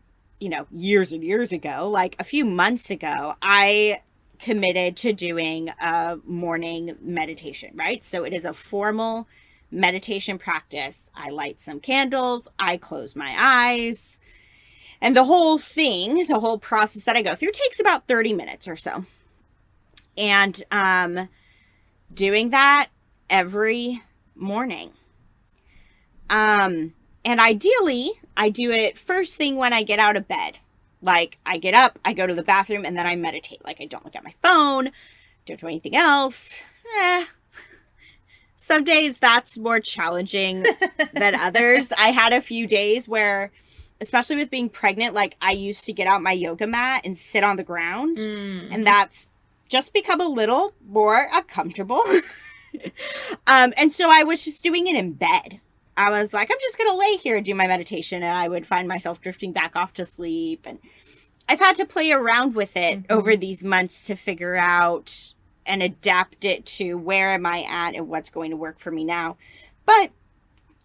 years and years ago, like a few months ago, I committed to doing a morning meditation, right? So it is a formal meditation practice. I light some candles, I close my eyes, and the whole process that I go through takes about 30 minutes or so. And doing that every morning. And ideally, I do it first thing when I get out of bed. Like, I get up, I go to the bathroom, and then I meditate. Like, I don't look at my phone, don't do anything else. Some days that's more challenging than others. I had a few days where, especially with being pregnant, like, I used to get out my yoga mat and sit on the ground. And that's just become a little more uncomfortable. And so I was just doing it in bed. I was like, I'm just going to lay here and do my meditation. And I would find myself drifting back off to sleep. And I've had to play around with it over these months to figure out and adapt it to where am I at and what's going to work for me now. But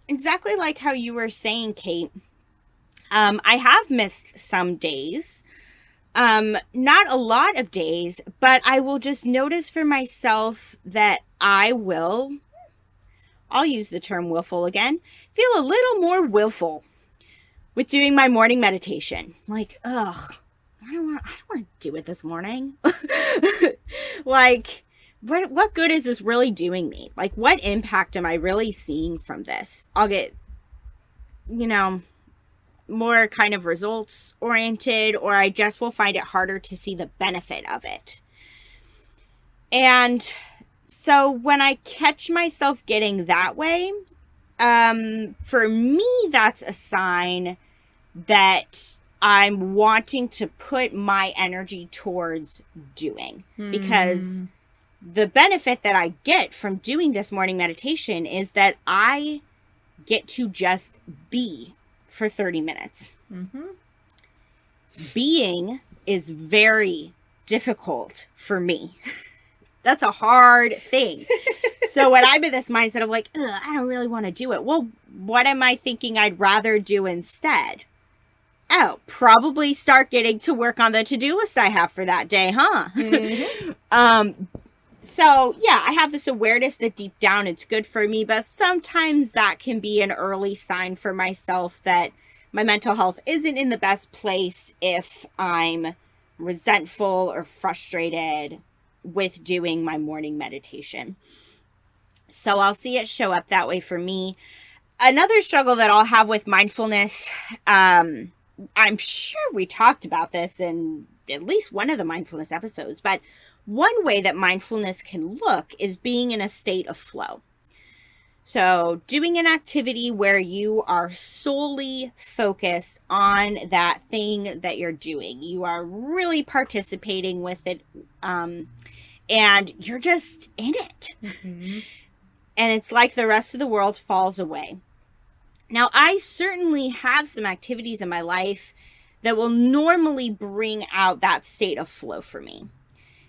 exactly like how you were saying, Kate, I have missed some days. Not a lot of days, but I will just notice for myself that I'll use the term willful again, feel a little more willful with doing my morning meditation. Like, I don't want to do it this morning. Like, what good is this really doing me? Like, what impact am I really seeing from this? I'll get, more kind of results oriented, or I just will find it harder to see the benefit of it. And so when I catch myself getting that way, for me, that's a sign that I'm wanting to put my energy towards doing. Because the benefit that I get from doing this morning meditation is that I get to just be for 30 minutes. Being is very difficult for me. That's a hard thing. So when I'm in this mindset of like, I don't really want to do it. Well, what am I thinking I'd rather do instead? Oh, probably start getting to work on the to-do list I have for that day, huh? So yeah, I have this awareness that deep down it's good for me, but sometimes that can be an early sign for myself that my mental health isn't in the best place if I'm resentful or frustrated with doing my morning meditation. So I'll see it show up that way for me. Another struggle that I'll have with mindfulness, I'm sure we talked about this in at least one of the mindfulness episodes, but one way that mindfulness can look is being in a state of flow. So doing an activity where you are solely focused on that thing that you're doing. You are really participating with it, and you're just in it. And it's like the rest of the world falls away. Now, I certainly have some activities in my life that will normally bring out that state of flow for me.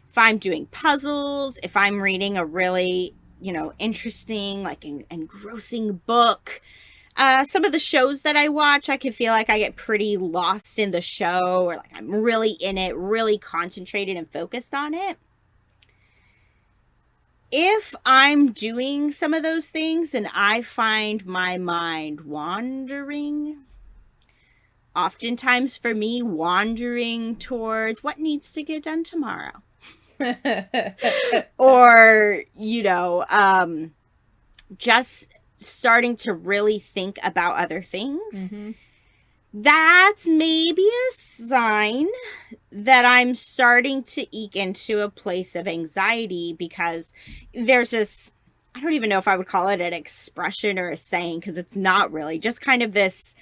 If I'm doing puzzles, if I'm reading a really, interesting, like engrossing book, some of the shows that I watch, I can feel like I get pretty lost in the show, or like I'm really in it, really concentrated and focused on it. If I'm doing some of those things and I find my mind wandering, oftentimes for me, wandering towards what needs to get done tomorrow. Or, just starting to really think about other things. That's maybe a sign that I'm starting to eke into a place of anxiety, because there's this, I don't even know if I would call it an expression or a saying, because it's not really, just kind of this,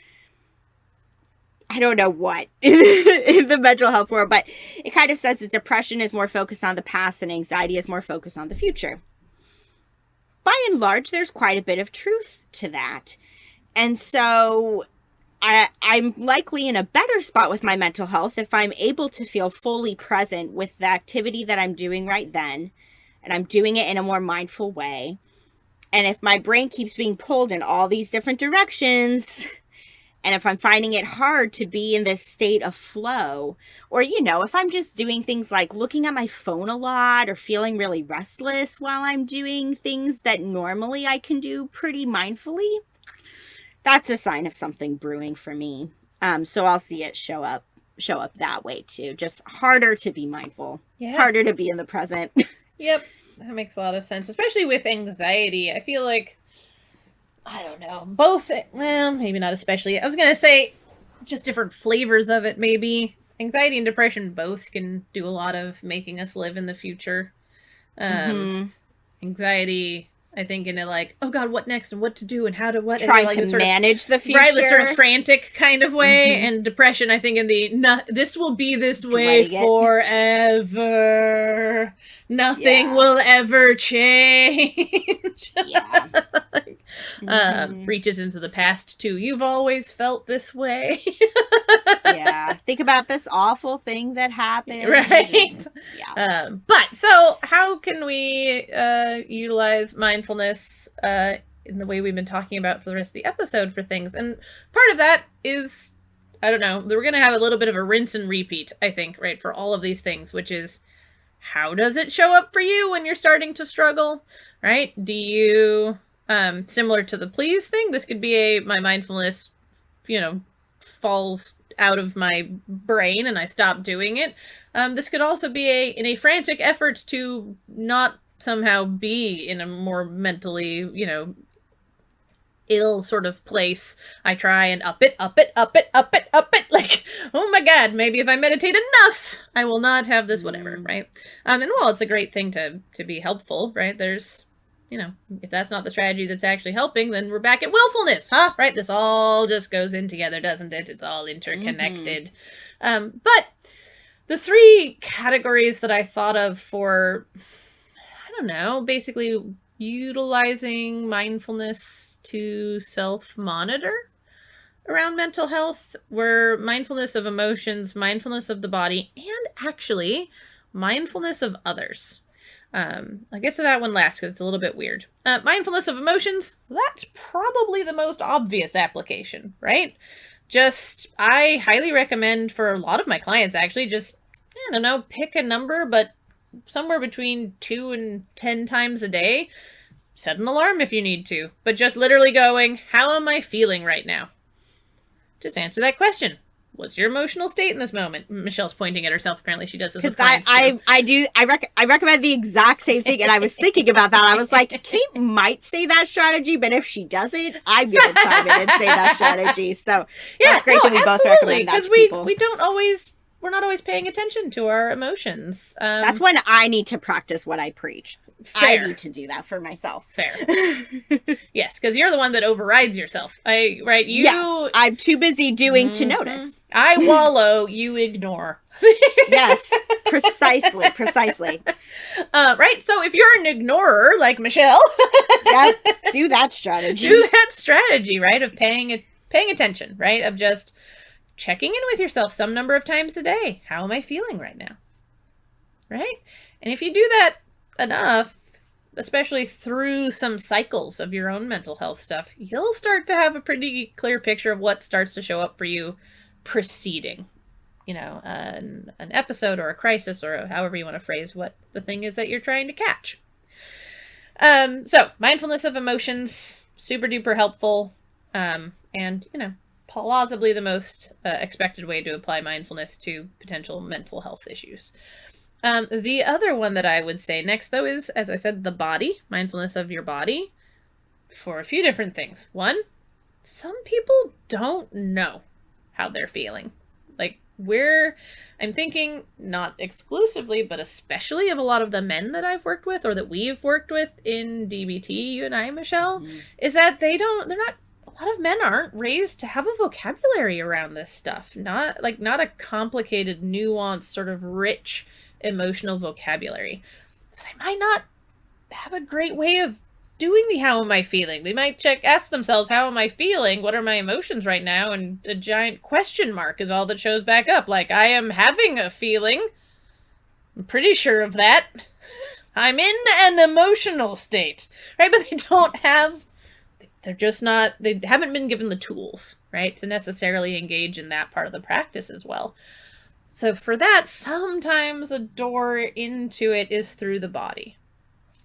I don't know what in the mental health world, but it kind of says that depression is more focused on the past and anxiety is more focused on the future. By and large, there's quite a bit of truth to that. And so I'm likely in a better spot with my mental health if I'm able to feel fully present with the activity that I'm doing right then, and I'm doing it in a more mindful way. And if my brain keeps being pulled in all these different directions, and if I'm finding it hard to be in this state of flow, or, if I'm just doing things like looking at my phone a lot or feeling really restless while I'm doing things that normally I can do pretty mindfully, that's a sign of something brewing for me. So I'll see it show up that way too. Just harder to be mindful, harder to be in the present.
Yep. That makes a lot of sense, especially with anxiety. I feel like, I don't know, both, well, maybe not especially. I was going to say just different flavors of it, maybe. Anxiety and depression both can do a lot of making us live in the future. Anxiety, I think, in a like, oh God, what next and what to do and how to what.
Trying
like
to manage the future.
Right, the sort of frantic kind of way. And depression, I think, in the, this will be this way forever. Nothing will ever change. Reaches into the past too. You've always felt this way.
Think about this awful thing that happened.
Right. But so how can we utilize mindfulness in the way we've been talking about for the rest of the episode for things? And part of that is, I don't know, we're going to have a little bit of a rinse and repeat, I think, right, for all of these things, which is, how does it show up for you when you're starting to struggle, right? Do you, similar to the please thing, this could be my mindfulness, falls out of my brain and I stop doing it. This could also be in a frantic effort to not somehow be in a more mentally, ill sort of place. I try and up it. Like, oh my God, maybe if I meditate enough, I will not have this, whatever, right? And while it's a great thing to be helpful, right? There's, if that's not the strategy that's actually helping, then we're back at willfulness, huh? Right? This all just goes in together, doesn't it? It's all interconnected. But the three categories that I thought of for, I don't know, basically utilizing mindfulness to self-monitor around mental health were mindfulness of emotions, mindfulness of the body, and actually mindfulness of others. I'll get to that one last because it's a little bit weird. Mindfulness of emotions, that's probably the most obvious application, right? I highly recommend for a lot of my clients, actually, just, I don't know, pick a number, but somewhere between 2 and 10 times a day. Set an alarm if you need to, but just literally going, how am I feeling right now? Just answer that question. What's your emotional state in this moment? Michelle's pointing at herself. Apparently she does this with clients too.
I recommend the exact same thing, and I was thinking about that. I was like, Kate might say that strategy, but if she doesn't, I'm going to chime in and say that strategy. So that's great that we both recommend that to people.
Because we're not always paying attention to our emotions.
That's when I need to practice what I preach. Fair. I need to do that for myself.
Fair. Yes, because you're the one that overrides yourself.
Yes, I'm too busy doing to notice.
I wallow, you ignore.
Yes, precisely.
Right, so if you're an ignorer like Michelle,
do that strategy.
Right, of paying attention, right, of just checking in with yourself some number of times a day. How am I feeling right now? Right, and if you do that enough, especially through some cycles of your own mental health stuff, you'll start to have a pretty clear picture of what starts to show up for you preceding, an episode or a crisis or however you want to phrase what the thing is that you're trying to catch. So mindfulness of emotions, super duper helpful, and, plausibly the most expected way to apply mindfulness to potential mental health issues. The other one that I would say next, though, is, as I said, the body, mindfulness of your body, for a few different things. One, some people don't know how they're feeling. Like, I'm thinking not exclusively, but especially of a lot of the men that I've worked with or that we've worked with in DBT, you and I, Michelle, is that a lot of men aren't raised to have a vocabulary around this stuff. Not a complicated, nuanced, sort of rich emotional vocabulary. So they might not have a great way of doing the how am I feeling. They might ask themselves, how am I feeling? What are my emotions right now? And a giant question mark is all that shows back up. Like, I am having a feeling. I'm pretty sure of that. I'm in an emotional state, right? But they're just not, they haven't been given the tools, right, to necessarily engage in that part of the practice as well. So for that, sometimes a door into it is through the body,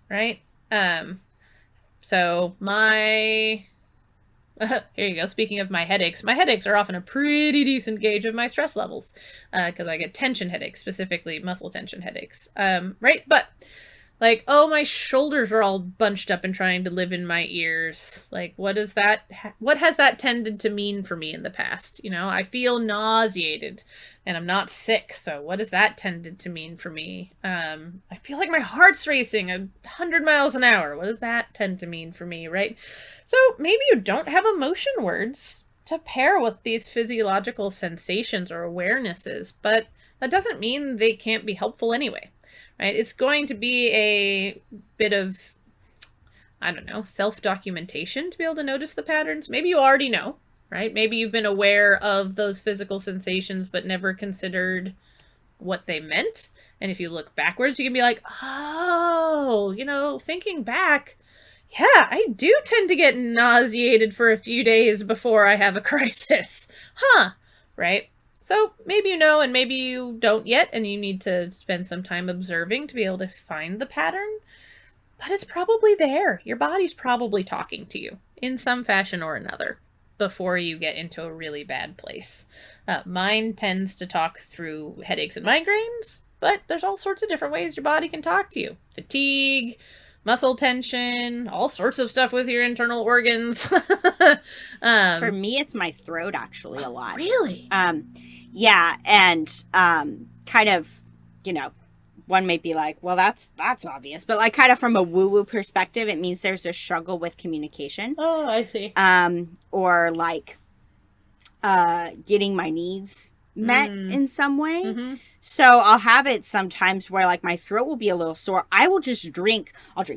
right? So here you go. Speaking of my headaches are often a pretty decent gauge of my stress levels, because I get tension headaches, specifically muscle tension headaches, right? But like, oh, my shoulders are all bunched up and trying to live in my ears. Like, what has that tended to mean for me in the past? You know, I feel nauseated and I'm not sick. So what has that tended to mean for me? I feel like my heart's racing 100 miles an hour. What does that tend to mean for me, right? So maybe you don't have emotion words to pair with these physiological sensations or awarenesses, but that doesn't mean they can't be helpful anyway. Right? It's going to be a bit of, I don't know, self-documentation to be able to notice the patterns. Maybe you already know, right? Maybe you've been aware of those physical sensations, but never considered what they meant. And if you look backwards, you can be like, oh, you know, thinking back, yeah, I do tend to get nauseated for a few days before I have a crisis. Huh, right? So maybe you know, and maybe you don't yet, and you need to spend some time observing to be able to find the pattern. But it's probably there. Your body's probably talking to you in some fashion or another before you get into a really bad place. Mine tends to talk through headaches and migraines, but there's all sorts of different ways your body can talk to you. Fatigue, muscle tension, all sorts of stuff with your internal organs.
For me, it's my throat, actually, a lot.
Really?
Yeah, and kind of, you know, one might be like, well, that's obvious. But like kind of from a woo-woo perspective, it means there's a struggle with communication.
Oh, I see.
Or like getting my needs met in some way. Mm-hmm. So I'll have it sometimes where like my throat will be a little sore. I will just I'll drink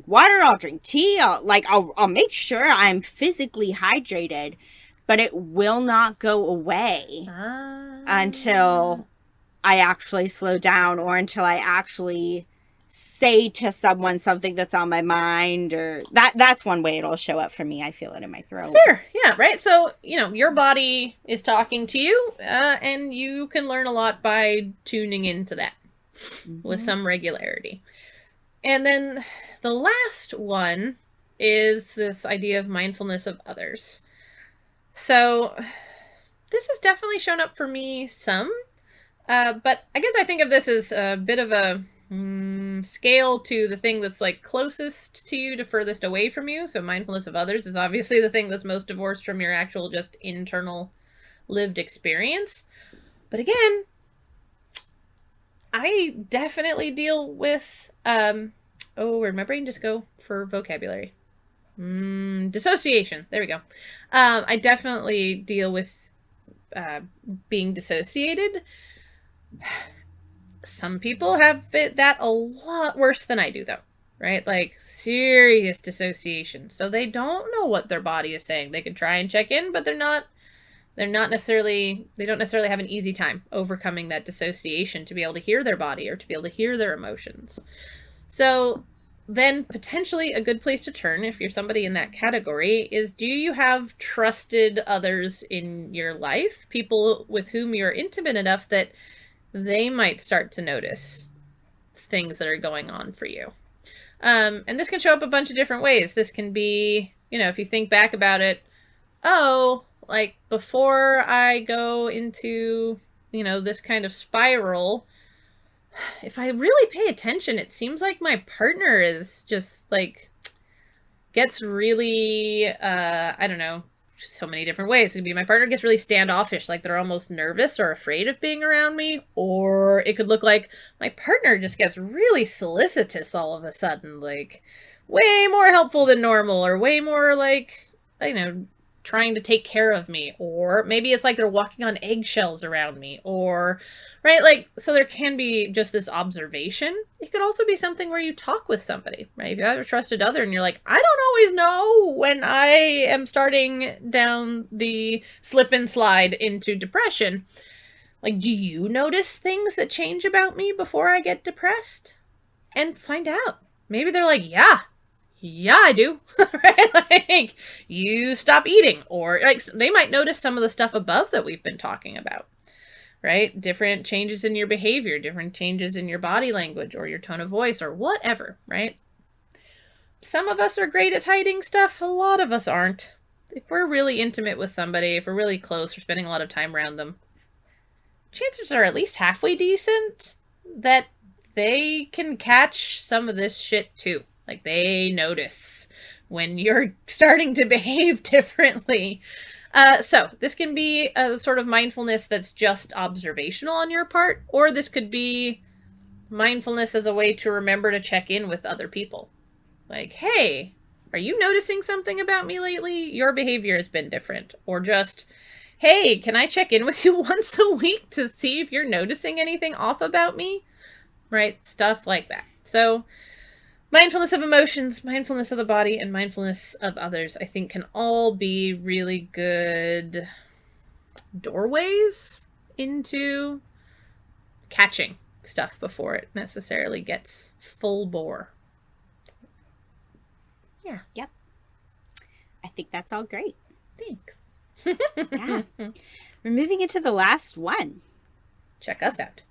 water, I'll drink tea, I'll make sure I'm physically hydrated, but it will not go away until I actually slow down or until I actually say to someone something that's on my mind, or that's one way it'll show up for me. I feel it in my throat.
Sure. Yeah. Right. So, you know, your body is talking to you, and you can learn a lot by tuning into that with some regularity. And then the last one is this idea of mindfulness of others. So this has definitely shown up for me some, but I guess I think of this as a bit of a scale to the thing that's like closest to you to furthest away from you. So mindfulness of others is obviously the thing that's most divorced from your actual just internal lived experience. But again, I definitely deal with, where'd my brain just go for vocabulary? Dissociation. There we go. I definitely deal with being dissociated. Some people have that a lot worse than I do, though, right? Like serious dissociation. So they don't know what their body is saying. They can try and check in, but they don't necessarily have an easy time overcoming that dissociation to be able to hear their body or to be able to hear their emotions. So then potentially a good place to turn, if you're somebody in that category, is do you have trusted others in your life? People with whom you're intimate enough that they might start to notice things that are going on for you. And this can show up a bunch of different ways. This can be, you know, if you think back about it, like before I go into, you know, this kind of spiral, if I really pay attention, it seems like my partner is just like, gets really, I don't know, so many different ways. It could be my partner gets really standoffish, like they're almost nervous or afraid of being around me. Or it could look like my partner just gets really solicitous all of a sudden, like way more helpful than normal, or way more like, you know, trying to take care of me, or maybe it's like they're walking on eggshells around me, or, right? Like, so there can be just this observation. It could also be something where you talk with somebody, right? If you have a trusted other and you're like, I don't always know when I am starting down the slip and slide into depression. Like, do you notice things that change about me before I get depressed? And find out. Maybe they're like, yeah, I do. Right? Like, you stop eating, or like they might notice some of the stuff above that we've been talking about, right? Different changes in your behavior, different changes in your body language or your tone of voice or whatever, right? Some of us are great at hiding stuff. A lot of us aren't. If we're really intimate with somebody, if we're really close, we're spending a lot of time around them, chances are at least halfway decent that they can catch some of this shit too. Like, they notice when you're starting to behave differently. So this can be a sort of mindfulness that's just observational on your part, or this could be mindfulness as a way to remember to check in with other people. Like, hey, are you noticing something about me lately? Your behavior has been different. Or just, hey, can I check in with you once a week to see if you're noticing anything off about me? Right? Stuff like that. So mindfulness of emotions, mindfulness of the body, and mindfulness of others, I think, can all be really good doorways into catching stuff before it necessarily gets full bore. Yeah.
Yep. I think that's all great.
Thanks.
Yeah. We're moving into the last one.
Check us out.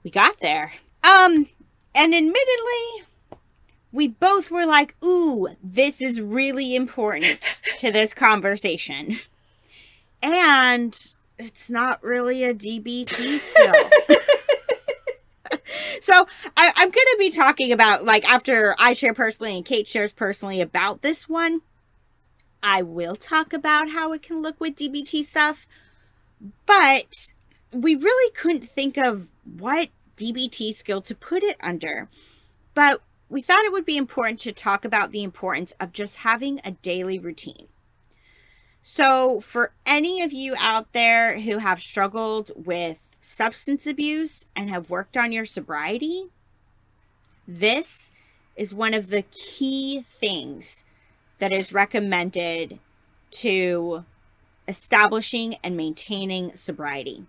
We got there. And admittedly, we both were like, ooh, this is really important to this conversation. And it's not really a DBT skill. So I'm going to be talking about, like, after I share personally and Kate shares personally about this one, I will talk about how it can look with DBT stuff. But we really couldn't think of what DBT skill to put it under. But we thought it would be important to talk about the importance of just having a daily routine. So for any of you out there who have struggled with substance abuse and have worked on your sobriety, this is one of the key things that is recommended to establishing and maintaining sobriety,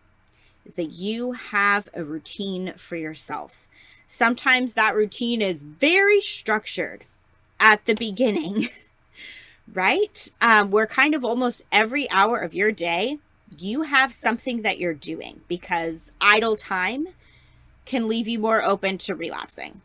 is that you have a routine for yourself. Sometimes that routine is very structured at the beginning, right? Where kind of almost every hour of your day, you have something that you're doing, because idle time can leave you more open to relapsing.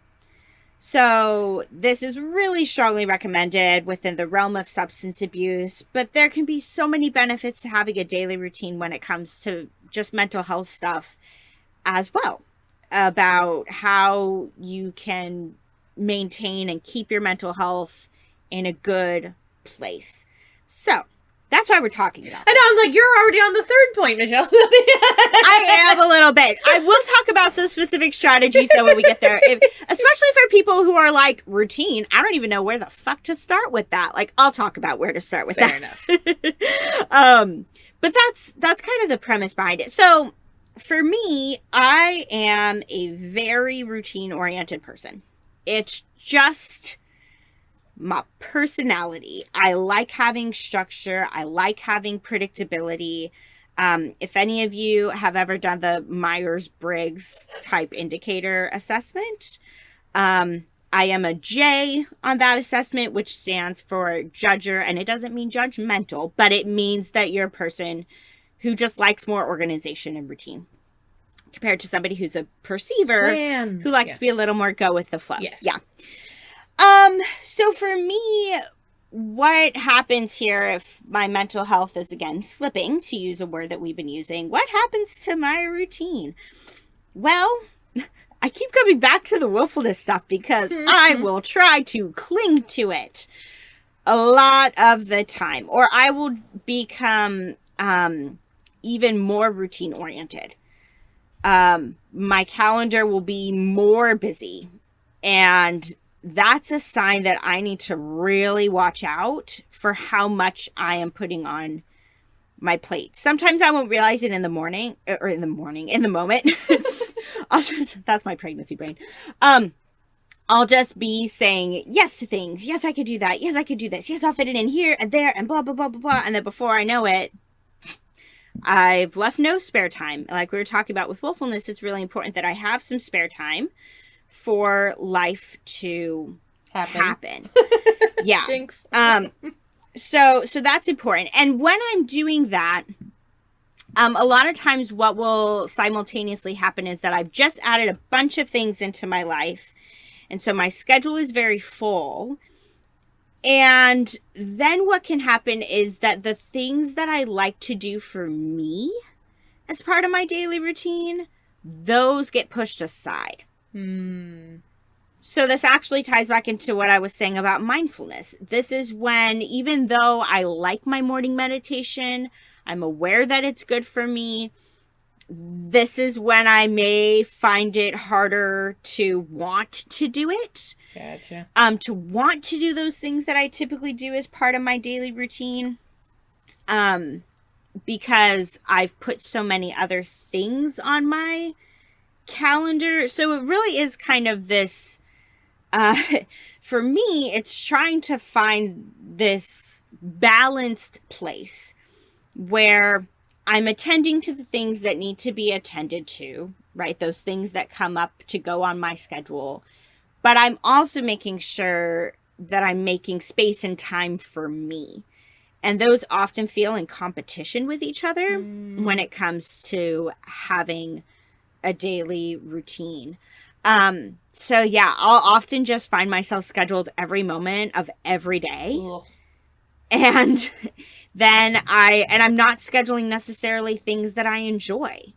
So this is really strongly recommended within the realm of substance abuse, but there can be so many benefits to having a daily routine when it comes to just mental health stuff as well, about how you can maintain and keep your mental health in a good place. So that's why we're talking about
I know, I'm like, you're already on the third point, Michelle.
I am a little bit. I will talk about some specific strategies though when we get there. Especially for people who are like, routine, I don't even know where the fuck to start with that. Like, I'll talk about where to start with
Fair
that.
enough.
But that's kind of the premise behind it. So for me, I am a very routine-oriented person. It's just my personality. I like having structure. I like having predictability. If any of you have ever done the Myers-Briggs type indicator assessment, I am a J on that assessment, which stands for judger, and it doesn't mean judgmental, but it means that you're a person who just likes more organization and routine, compared to somebody who's a perceiver who likes to be a little more go with the flow.
Yes.
Yeah. So for me, what happens here if my mental health is again slipping, to use a word that we've been using, what happens to my routine? Well, I keep coming back to the willfulness stuff because I will try to cling to it a lot of the time, or I will become even more routine oriented. My calendar will be more busy, and that's a sign that I need to really watch out for how much I am putting on my plate. Sometimes I won't realize it in the moment. That's my pregnancy brain. I'll just be saying yes to things. Yes, I could do that. Yes, I could do this. Yes, I'll fit it in here and there and blah, blah, blah, blah, blah. And then before I know it, I've left no spare time. Like we were talking about with willfulness, it's really important that I have some spare time for life to happen. Yeah.
Jinx.
So that's important. And when I'm doing that, a lot of times what will simultaneously happen is that I've just added a bunch of things into my life. And so my schedule is very full. And then what can happen is that the things that I like to do for me as part of my daily routine, those get pushed aside. So this actually ties back into what I was saying about mindfulness. This is when, even though I like my morning meditation, I'm aware that it's good for me, this is when I may find it harder to want to do it.
Gotcha.
To want to do those things that I typically do as part of my daily routine. Because I've put so many other things on my calendar. So it really is kind of this, for me, it's trying to find this balanced place where I'm attending to the things that need to be attended to, right? Those things that come up to go on my schedule. But I'm also making sure that I'm making space and time for me. And those often feel in competition with each other when it comes to having a daily routine. So yeah, I'll often just find myself scheduled every moment of every day.
Ugh.
And then I'm not scheduling necessarily things that I enjoy.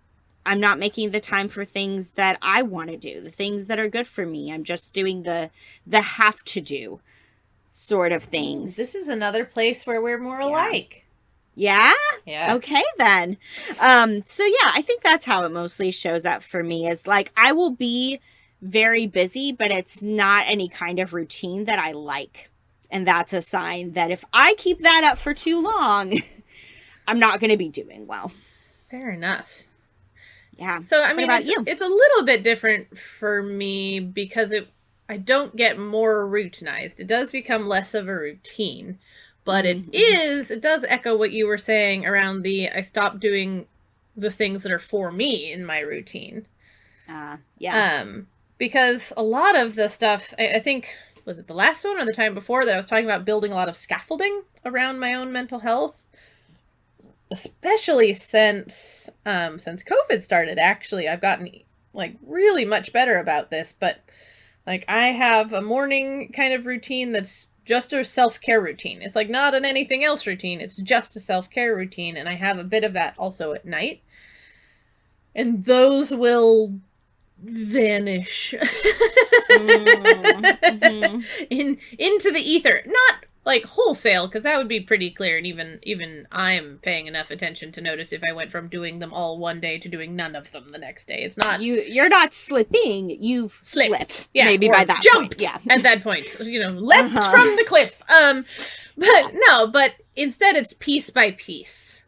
I'm not making the time for things that I want to do, the things that are good for me. I'm just doing the have to do sort of things.
This is another place where we're more alike.
Yeah?
Yeah.
Okay, then. So yeah, I think that's how it mostly shows up for me, is like I will be very busy, but it's not any kind of routine that I like. And that's a sign that if I keep that up for too long, I'm not going to be doing well.
Fair enough.
Yeah.
So, I mean, it's a little bit different for me because I don't get more routinized. It does become less of a routine, but it does echo what you were saying around I stopped doing the things that are for me in my routine.
Yeah.
Because a lot of the stuff, I think, was it the last one or the time before that I was talking about building a lot of scaffolding around my own mental health? Especially since COVID started, actually, I've gotten like really much better about this, but like I have a morning kind of routine that's just a self-care routine. It's like not an anything else routine. It's just a self-care routine. And I have a bit of that also at night. And those will vanish into the ether. Not like wholesale, because that would be pretty clear, and even I'm paying enough attention to notice if I went from doing them all one day to doing none of them the next day. It's not
you're not slipping, you've slipped.
Yeah,
maybe by that
jumped
point. Yeah.
At that point, left from the cliff. But instead it's piece by piece.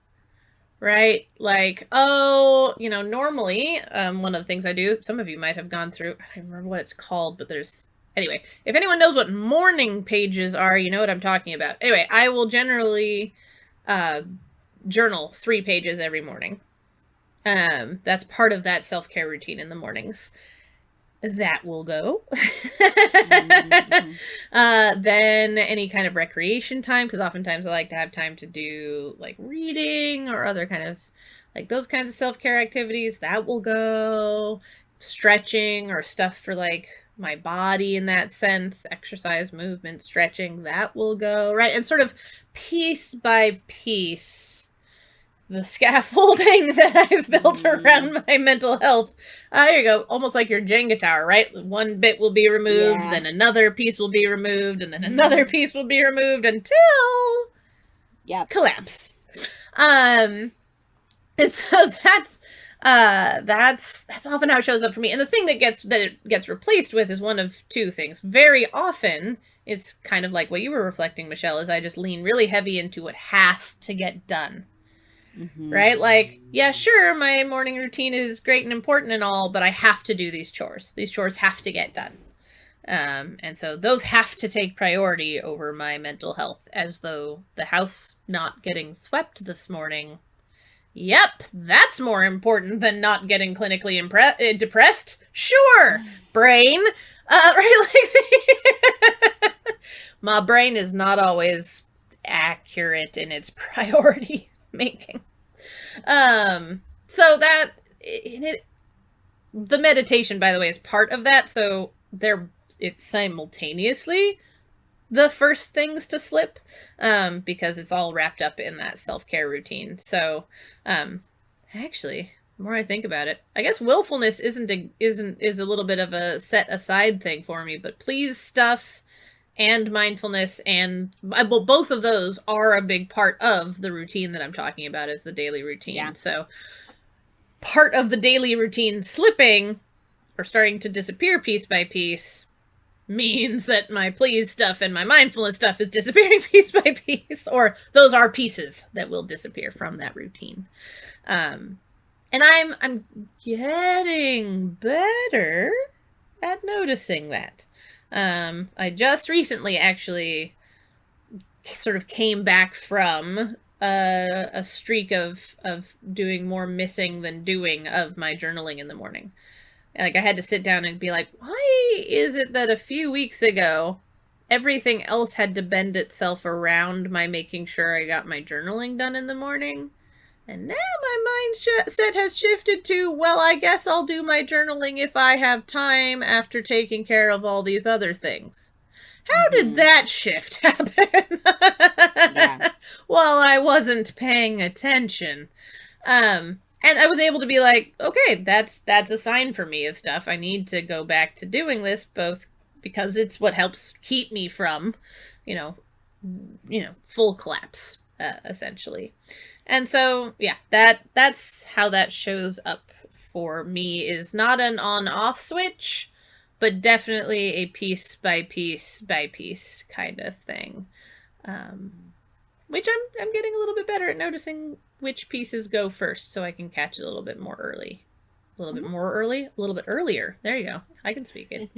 Right? Like, normally, one of the things I do, some of you might have gone through, I don't remember what it's called, but anyway, if anyone knows what morning pages are, you know what I'm talking about. Anyway, I will generally journal 3 pages every morning. That's part of that self-care routine in the mornings. That will go. Then any kind of recreation time, because oftentimes I like to have time to do like reading or other kind of like those kinds of self-care activities. That will go. Stretching or stuff for like my body in that sense, exercise, movement, stretching, that will go, right? And sort of piece by piece, the scaffolding that I've built around my mental health. There you go. Almost like your Jenga tower, right? One bit will be removed, then another piece will be removed, and then another piece will be removed until collapse. And so that's That's often how it shows up for me. And the thing that it gets replaced with is one of two things. Very often, it's kind of like what you were reflecting, Michelle, is I just lean really heavy into what has to get done. Mm-hmm. Right? Like, yeah, sure, my morning routine is great and important and all, but I have to do these chores. These chores have to get done. And so those have to take priority over my mental health, as though the house not getting swept this morning. Yep, that's more important than not getting clinically depressed. Sure, brain. Right? Like, my brain is not always accurate in its priority making. So that the meditation, by the way, is part of that. So it's simultaneously the first things to slip, because it's all wrapped up in that self-care routine. So, actually, the more I think about it, I guess willfulness is a little bit of a set aside thing for me, but please stuff and mindfulness and, well, both of those are a big part of the routine that I'm talking about, is the daily routine. Yeah. So part of the daily routine slipping or starting to disappear piece by piece means that my please stuff and my mindfulness stuff is disappearing piece by piece, or those are pieces that will disappear from that routine. And I'm getting better at noticing that. I just recently actually sort of came back from a streak of doing more missing than doing of my journaling in the morning. Like, I had to sit down and be like, why is it that a few weeks ago, everything else had to bend itself around my making sure I got my journaling done in the morning? And now my mindset has shifted to, well, I guess I'll do my journaling if I have time after taking care of all these other things. How did that shift happen? Yeah. Well, I wasn't paying attention. And I was able to be like, okay, that's a sign for me of stuff. I need to go back to doing this, both because it's what helps keep me from, full collapse, essentially. And so, yeah, that's how that shows up for me, is not an on-off switch, but definitely a piece by piece by piece kind of thing. Which I'm getting a little bit better at noticing which pieces go first, so I can catch it a little bit more early. A little bit more early? A little bit earlier. There you go. I can speak it.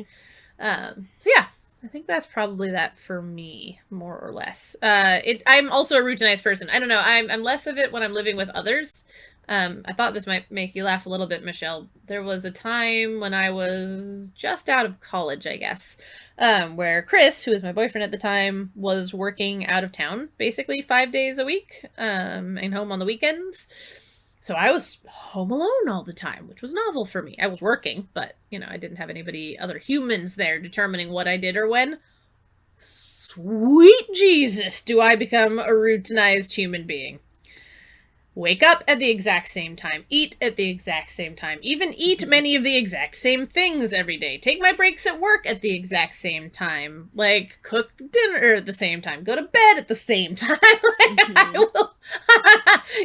So yeah, I think that's probably that for me, more or less. I'm also a routinized person. I don't know. I'm less of it when I'm living with others. I thought this might make you laugh a little bit, Michelle. There was a time when I was just out of college, I guess, where Chris, who was my boyfriend at the time, was working out of town, basically 5 days a week, and home on the weekends. So I was home alone all the time, which was novel for me. I was working, but, I didn't have other humans there determining what I did or when. Sweet Jesus, do I become a routinized human being. Wake up at the exact same time. Eat at the exact same time. Even eat many of the exact same things every day. Take my breaks at work at the exact same time. Like, cook dinner at the same time. Go to bed at the same time. I will.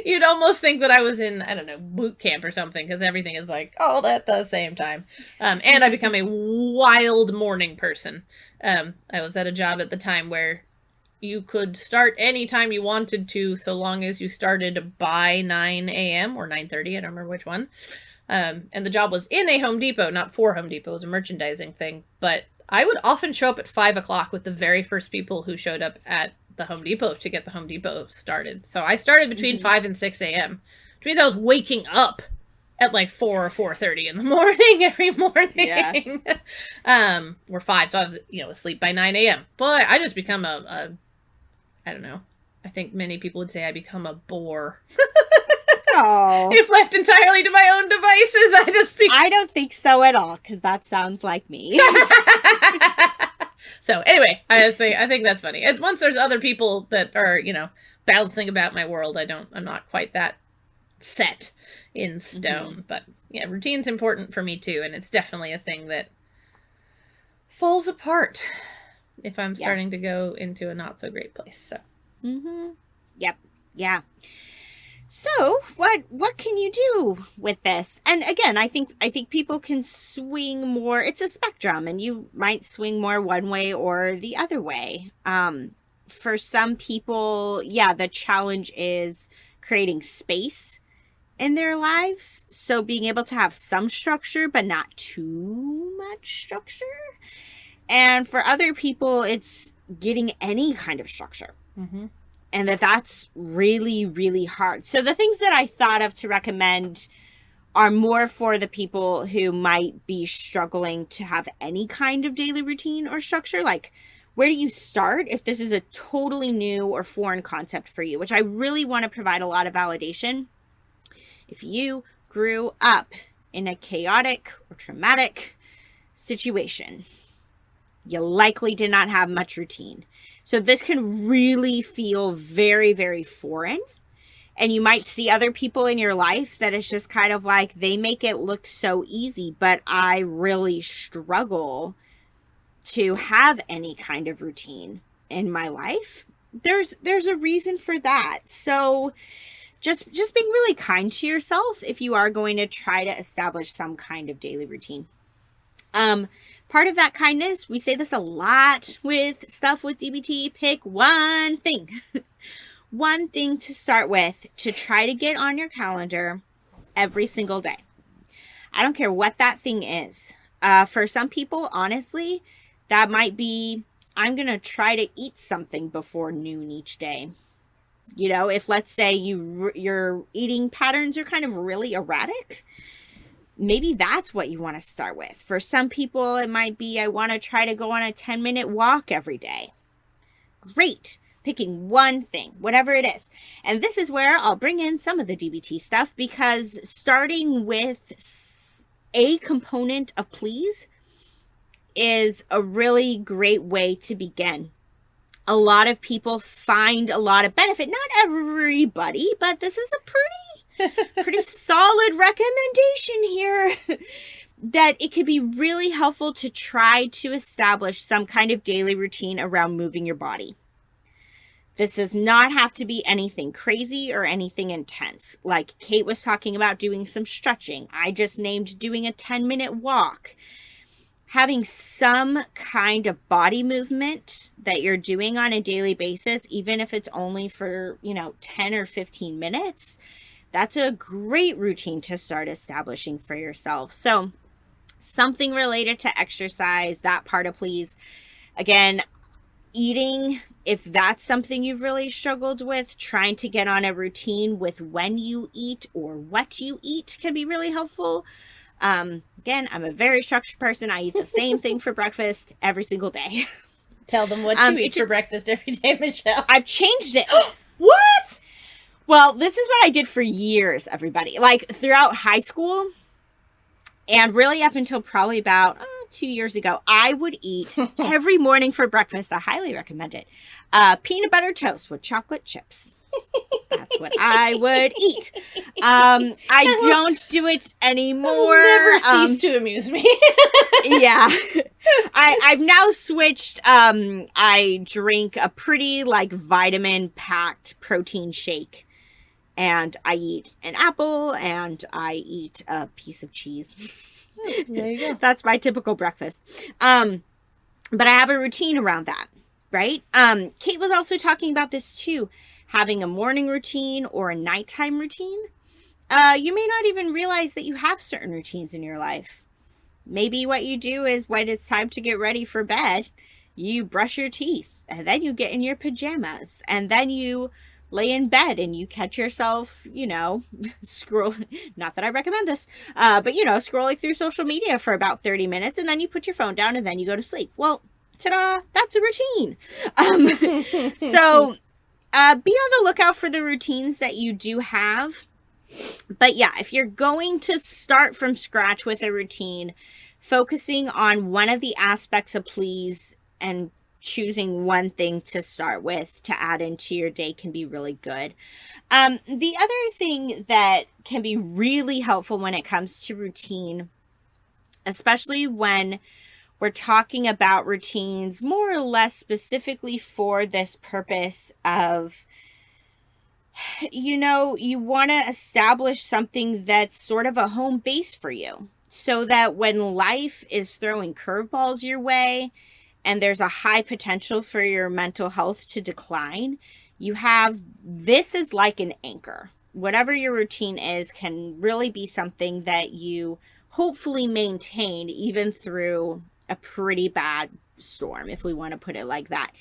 You'd almost think that I was in, I don't know, boot camp or something, because everything is like all at the same time. And I become a wild morning person. I was at a job at the time where you could start anytime you wanted to, so long as you started by 9 a.m. or 9:30, I don't remember which one. And the job was in a Home Depot, not for Home Depot. It was a merchandising thing. But I would often show up at 5 o'clock with the very first people who showed up at the Home Depot to get the Home Depot started. So I started between 5 and 6 a.m., which means I was waking up at like 4 or 4:30 in the morning every morning. Yeah. Or 5, so I was, asleep by 9 a.m. Boy, I just become I don't know. I think many people would say I become a bore. Oh. If left entirely to my own devices,
I don't think so at all, because that sounds like me.
So anyway, I think that's funny. And once there's other people that are, bouncing about my world, I'm not quite that set in stone. But yeah, routine's important for me too, and it's definitely a thing that falls apart if I'm starting to go into a not so great place. So.
Yep. Yeah. So what can you do with this? And again, I think people can swing more. It's a spectrum, and you might swing more one way or the other way. For some people, yeah, the challenge is creating space in their lives. So being able to have some structure, but not too much structure. And for other people, it's getting any kind of structure. Mm-hmm. And that's really, really hard. So the things that I thought of to recommend are more for the people who might be struggling to have any kind of daily routine or structure. Like, where do you start if this is a totally new or foreign concept for you? Which I really want to provide a lot of validation. If you grew up in a chaotic or traumatic situation, you likely did not have much routine. So this can really feel very, very foreign. And you might see other people in your life that it's just kind of like, they make it look so easy, but I really struggle to have any kind of routine in my life. There's a reason for that. So just being really kind to yourself if you are going to try to establish some kind of daily routine. Part of that kindness, we say this a lot with stuff with DBT, pick one thing. One thing to start with to try to get on your calendar every single day. I don't care what that thing is. For some people, honestly, that might be, I'm going to try to eat something before noon each day. You know, if let's say your eating patterns are kind of really erratic, maybe that's what you want to start with. For some people, it might be, I want to try to go on a 10-minute walk every day. Great. Picking one thing, whatever it is. And this is where I'll bring in some of the DBT stuff, because starting with a component of please is a really great way to begin. A lot of people find a lot of benefit. Not everybody, but this is a pretty solid recommendation here that it could be really helpful to try to establish some kind of daily routine around moving your body. This does not have to be anything crazy or anything intense. Like Kate was talking about doing some stretching. I just named doing a 10-minute walk. Having some kind of body movement that you're doing on a daily basis, even if it's only for, 10 or 15 minutes, that's a great routine to start establishing for yourself. So something related to exercise, that part of please. Again, eating, if that's something you've really struggled with, trying to get on a routine with when you eat or what you eat can be really helpful. Again, I'm a very structured person. I eat the same thing for breakfast every single day.
Tell them what you eat for breakfast every day, Michelle.
I've changed it.
What?
Well, this is what I did for years, everybody. Like throughout high school and really up until probably about 2 years ago, I would eat every morning for breakfast. I highly recommend it. Peanut butter toast with chocolate chips. That's what I would eat. I don't do it anymore.
It will never cease to amuse me.
Yeah. I've now switched. I drink a pretty vitamin-packed protein shake. And I eat an apple and I eat a piece of cheese.
There you go.
That's my typical breakfast. But I have a routine around that, right? Kate was also talking about this too. Having a morning routine or a nighttime routine. You may not even realize that you have certain routines in your life. Maybe what you do is when it's time to get ready for bed, you brush your teeth and then you get in your pajamas and then you lay in bed and you catch yourself, scroll, not that I recommend this, but scrolling through social media for about 30 minutes and then you put your phone down and then you go to sleep. Well, ta-da, that's a routine. So be on the lookout for the routines that you do have. But yeah, if you're going to start from scratch with a routine, focusing on one of the aspects of please and choosing one thing to start with to add into your day can be really good. The other thing that can be really helpful when it comes to routine, especially when we're talking about routines more or less specifically for this purpose of you want to establish something that's sort of a home base for you, so that when life is throwing curveballs your way and there's a high potential for your mental health to decline, you have this is like an anchor. Whatever your routine is can really be something that you hopefully maintain even through a pretty bad storm, if we want to put it like that.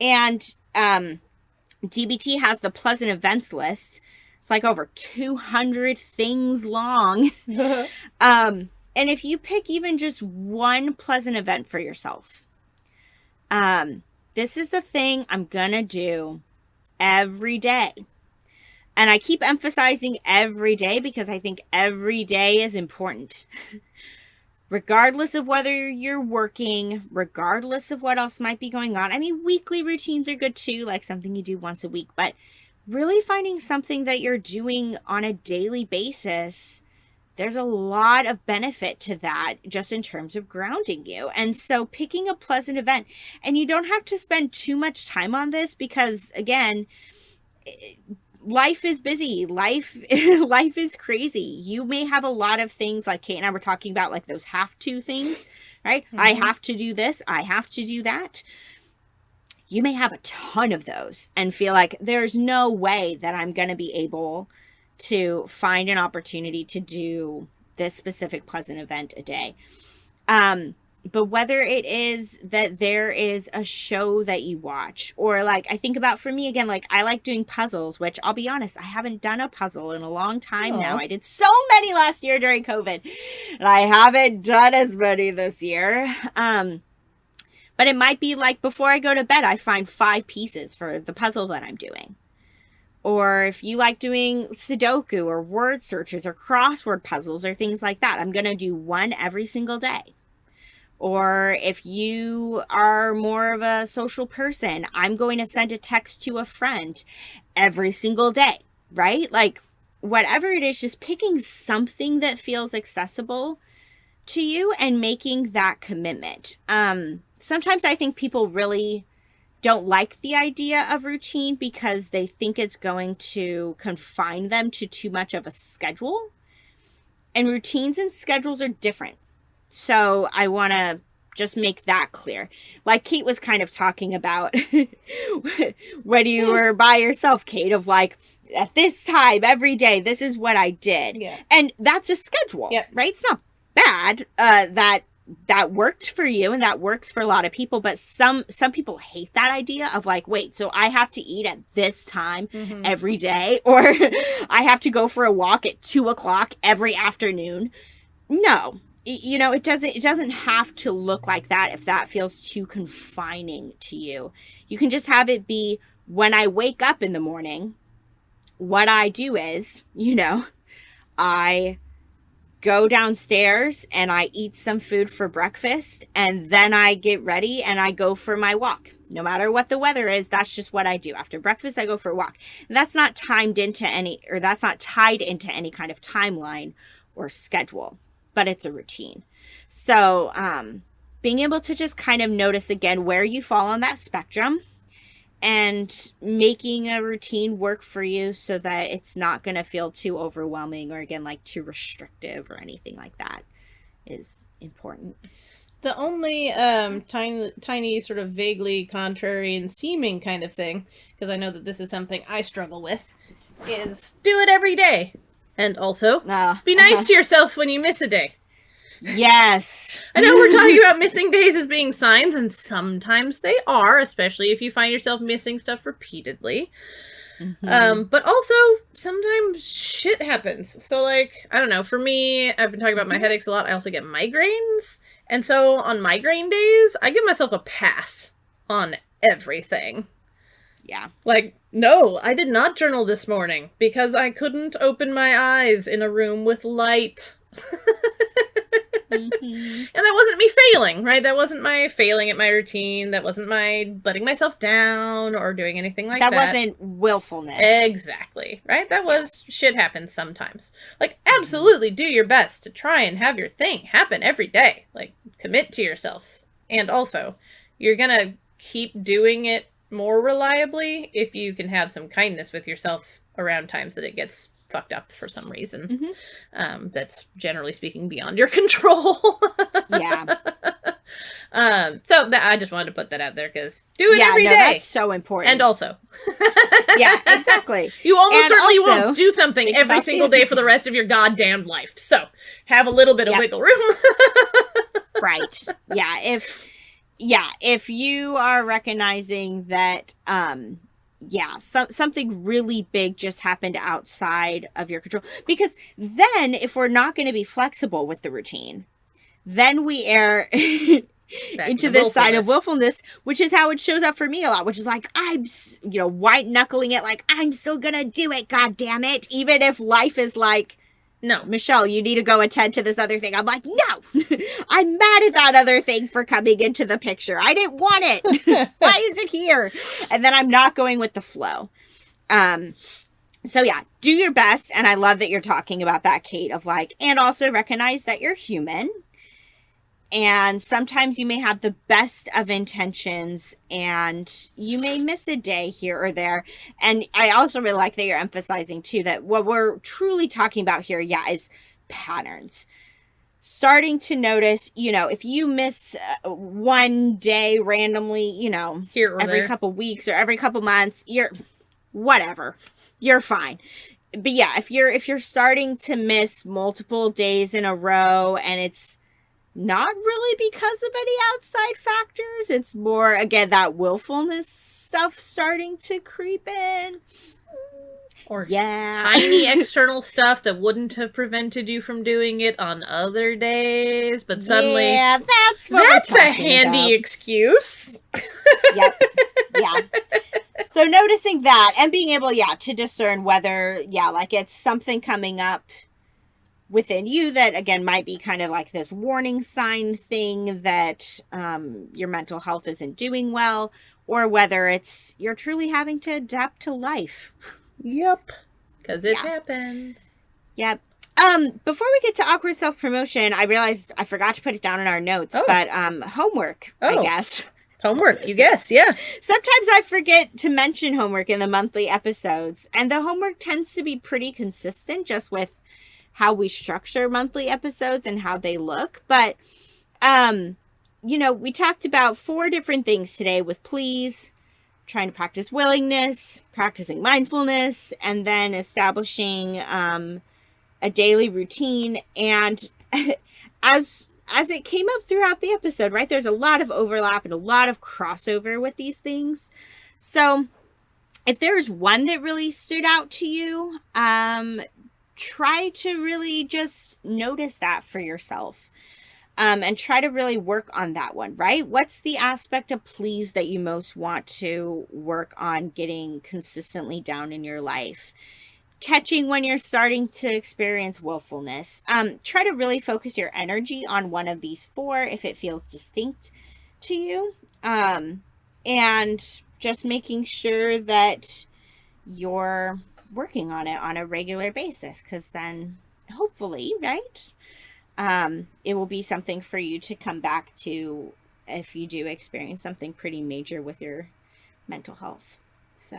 And DBT has the pleasant events list. It's like over 200 things long. And if you pick even just one pleasant event for yourself, this is the thing I'm gonna do every day. And I keep emphasizing every day because I think every day is important. Regardless of whether you're working, regardless of what else might be going on. I mean, weekly routines are good too, like something you do once a week, but really finding something that you're doing on a daily basis, there's a lot of benefit to that just in terms of grounding you. And so picking a pleasant event, and you don't have to spend too much time on this because, again, life is busy. Life is crazy. You may have a lot of things like Kate and I were talking about, like those have to things, right? Mm-hmm. I have to do this. I have to do that. You may have a ton of those and feel like there's no way that I'm going to be able to find an opportunity to do this specific pleasant event a day. But whether it is that there is a show that you watch, or like I think about, for me, again, like I like doing puzzles, which I'll be honest, I haven't done a puzzle in a long time now. I did so many last year during COVID, and I haven't done as many this year. But it might be like before I go to bed, I find 5 pieces for the puzzle that I'm doing. Or if you like doing Sudoku or word searches or crossword puzzles or things like that, I'm going to do one every single day. Or if you are more of a social person, I'm going to send a text to a friend every single day, right? Like whatever it is, just picking something that feels accessible to you and making that commitment. Sometimes I think people really don't like the idea of routine because they think it's going to confine them to too much of a schedule. And routines and schedules are different. So I want to just make that clear. Like Kate was kind of talking about when you were by yourself, Kate, of like, at this time every day, this is what I did. Yeah. And that's a schedule, right? It's not bad that worked for you and that works for a lot of people, but some people hate that idea of like, wait, so I have to eat at this time every day, or I have to go for a walk at 2:00 every afternoon. No, it doesn't have to look like that if that feels too confining to you. You can just have it be, when I wake up in the morning, what I do is, I go downstairs and I eat some food for breakfast, and then I get ready and I go for my walk. No matter what the weather is, that's just what I do. After breakfast, I go for a walk. And that's not tied into any kind of timeline or schedule, but it's a routine. So being able to just kind of notice again where you fall on that spectrum and making a routine work for you so that it's not going to feel too overwhelming or, again, like too restrictive or anything like that is important.
The only tiny sort of vaguely contrary and seeming kind of thing, because I know that this is something I struggle with, is do it every day. And also, be nice to yourself when you miss a day.
Yes.
I know we're talking about missing days as being signs, and sometimes they are, especially if you find yourself missing stuff repeatedly. But also, sometimes shit happens. So, like, I don't know, for me, I've been talking about my headaches a lot. I also get migraines. And so, on migraine days, I give myself a pass on everything.
Yeah.
Like, no, I did not journal this morning because I couldn't open my eyes in a room with light. And that wasn't me failing, right? That wasn't my failing at my routine. That wasn't my letting myself down or doing anything like that.
That wasn't willfulness.
Exactly, right? That was shit happens sometimes. Like, absolutely do your best to try and have your thing happen every day. Like, commit to yourself. And also, you're gonna keep doing it more reliably if you can have some kindness with yourself around times that it gets fucked up for some reason. That's generally speaking beyond your control.
Yeah.
So I just wanted to put that out there because do it every day.
That's so important.
And also.
Yeah, exactly.
You almost certainly won't do something every single day for the rest of your goddamn life. So have a little bit of wiggle room.
Right. Yeah. If you are recognizing that, something really big just happened outside of your control. Because then if we're not going to be flexible with the routine, then we err into this side of willfulness, which is how it shows up for me a lot, which is like, I'm, white knuckling it, like, I'm still going to do it, God damn it. Even if life is like, no, Michelle, you need to go attend to this other thing. I'm like, no, I'm mad at that other thing for coming into the picture. I didn't want it. Why is it here? And then I'm not going with the flow. So yeah, do your best. And I love that you're talking about that, Kate, of like, and also recognize that you're human. And sometimes you may have the best of intentions and you may miss a day here or there. And I also really like that you're emphasizing too, that what we're truly talking about here, is patterns. Starting to notice, if you miss one day randomly,
here or
every
there.
couple weeks or every couple months, you're fine. But yeah, if you're starting to miss multiple days in a row and it's not really because of any outside factors, it's more, again, that willfulness stuff starting to creep in.
Or tiny external stuff that wouldn't have prevented you from doing it on other days, but suddenly that's a handy excuse.
Yep. Yeah. So noticing that and being able, to discern whether, like it's something coming up within you that, again, might be kind of like this warning sign thing that your mental health isn't doing well, or whether it's you're truly having to adapt to life.
Yep. Because it happens.
Yep. Before we get to awkward self-promotion, I realized I forgot to put it down in our notes, but homework, I guess.
Homework, you guess, yeah.
Sometimes I forget to mention homework in the monthly episodes, and the homework tends to be pretty consistent just with how we structure monthly episodes and how they look. But, we talked about 4 different things today with please, trying to practice willingness, practicing mindfulness, and then establishing a daily routine. And as it came up throughout the episode, right, there's a lot of overlap and a lot of crossover with these things. So if there's one that really stood out to you, try to really just notice that for yourself. And try to really work on that one, right? What's the aspect of please that you most want to work on getting consistently down in your life? Catching when you're starting to experience willfulness. Try to really focus your energy on one of these 4 if it feels distinct to you. And just making sure that you're working on it on a regular basis, because then hopefully, right, it will be something for you to come back to if you do experience something pretty major with your mental health. So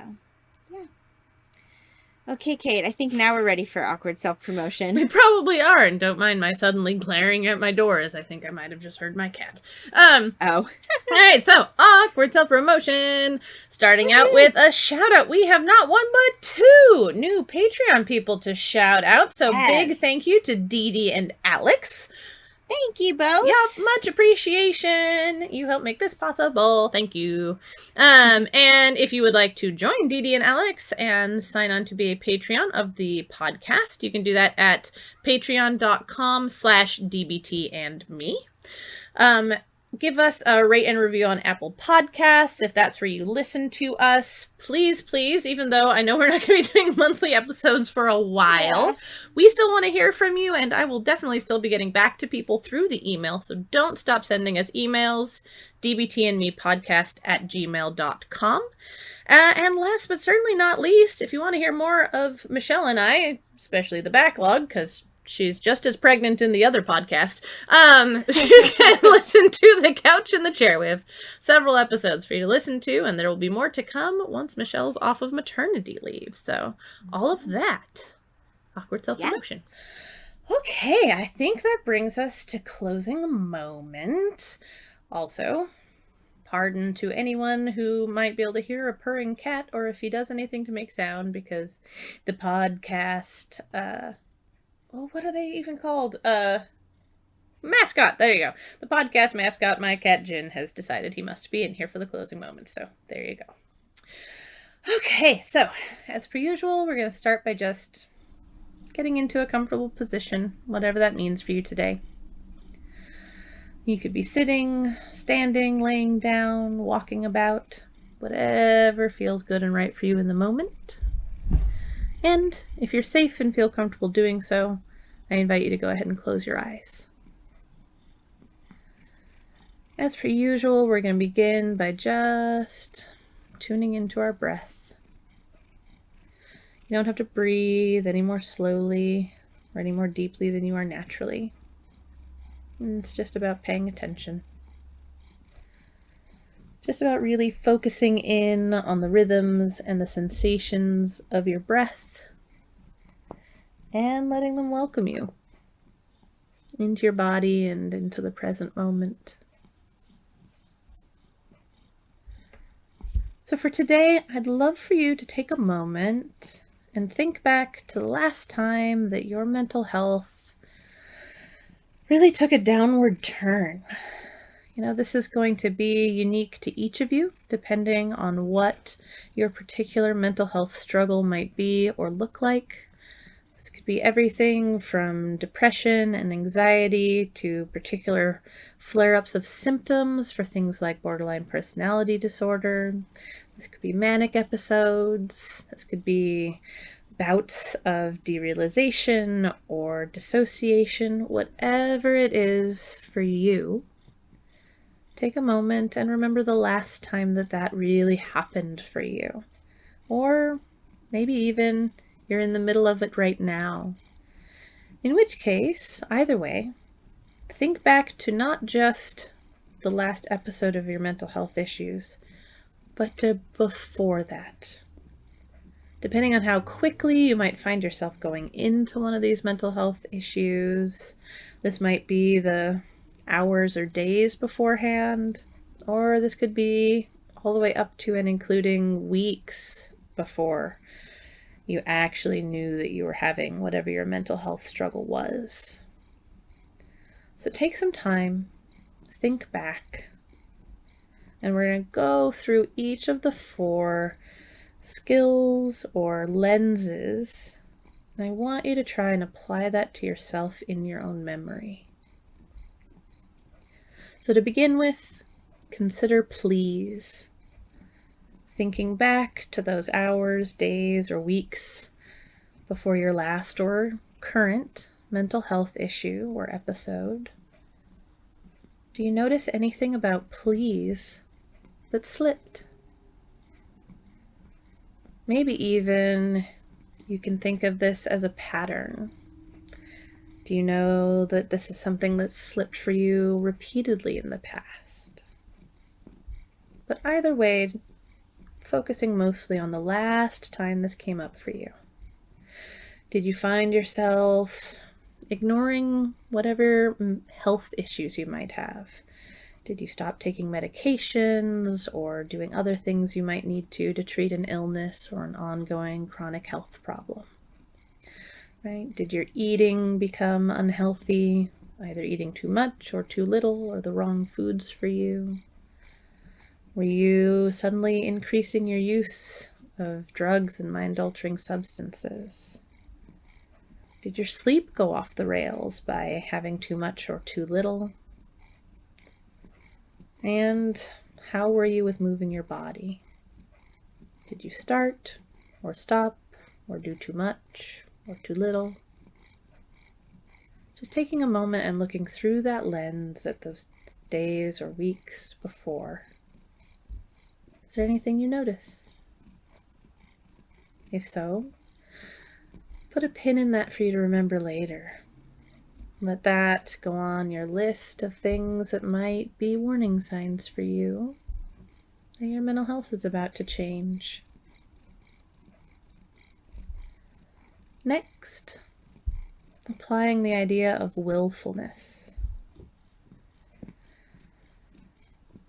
yeah. Okay, Kate, I think now we're ready for awkward self-promotion.
We probably are, and don't mind my suddenly glaring at my door, as I think I might have just heard my cat.
All
right, so awkward self-promotion. Starting out with a shout-out. We have not 1 but 2 new Patreon people to shout out, so big thank you to Dee Dee and Alex.
Thank you both.
Yep, much appreciation. You help make this possible. Thank you. And if you would like to join Dee Dee and Alex and sign on to be a Patreon of the podcast, you can do that at patreon.com/dbtandme. Give us a rate and review on Apple Podcasts if that's where you listen to us. Please, please, even though I know we're not going to be doing monthly episodes for a while, we still want to hear from you, and I will definitely still be getting back to people through the email, so don't stop sending us emails, dbtandmepodcast@gmail.com. And last but certainly not least, if you want to hear more of Michelle and I, especially the backlog, because she's just as pregnant in the other podcast, you can listen to The Couch and the Chair. We have several episodes for you to listen to, and there will be more to come once Michelle's off of maternity leave. So all of that, awkward self-promotion. Yeah. Okay, I think that brings us to closing moment. Also, pardon to anyone who might be able to hear a purring cat, or if he does anything to make sound, because the podcast, what are they even called? Mascot. There you go. The podcast mascot, my cat Jin, has decided he must be in here for the closing moment. So there you go. Okay, so as per usual, we're going to start by just getting into a comfortable position, whatever that means for you today. You could be sitting, standing, laying down, walking about, whatever feels good and right for you in the moment. And if you're safe and feel comfortable doing so, I invite you to go ahead and close your eyes. As per usual, we're going to begin by just tuning into our breath. You don't have to breathe any more slowly or any more deeply than you are naturally. And it's just about paying attention. Just about really focusing in on the rhythms and the sensations of your breath and letting them welcome you into your body and into the present moment. So for today, I'd love for you to take a moment and think back to the last time that your mental health really took a downward turn. You know, this is going to be unique to each of you, depending on what your particular mental health struggle might be or look like. This could be everything from depression and anxiety to particular flare-ups of symptoms for things like borderline personality disorder. This could be manic episodes. This could be bouts of derealization or dissociation, whatever it is for you. Take a moment and remember the last time that really happened for you. Or maybe even you're in the middle of it right now. In which case, either way, think back to not just the last episode of your mental health issues, but to before that. Depending on how quickly you might find yourself going into one of these mental health issues, this might be the hours or days beforehand, or this could be all the way up to and including weeks before you actually knew that you were having whatever your mental health struggle was. So take some time, think back, and we're going to go through each of the 4 skills or lenses, and I want you to try and apply that to yourself in your own memory. So to begin with, consider please. Thinking back to those hours, days, or weeks before your last or current mental health issue or episode. Do you notice anything about please that slipped? Maybe even you can think of this as a pattern. Do you know that this is something that slipped for you repeatedly in the past? But either way, focusing mostly on the last time this came up for you. Did you find yourself ignoring whatever health issues you might have? Did you stop taking medications or doing other things you might need to treat an illness or an ongoing chronic health problem? Right? Did your eating become unhealthy, either eating too much or too little or the wrong foods for you? Were you suddenly increasing your use of drugs and mind-altering substances? Did your sleep go off the rails by having too much or too little? And how were you with moving your body? Did you start or stop or do too much or too little? Just taking a moment and looking through that lens at those days or weeks before. Is there anything you notice? If so, put a pin in that for you to remember later. Let that go on your list of things that might be warning signs for you that your mental health is about to change. Next, applying the idea of willfulness.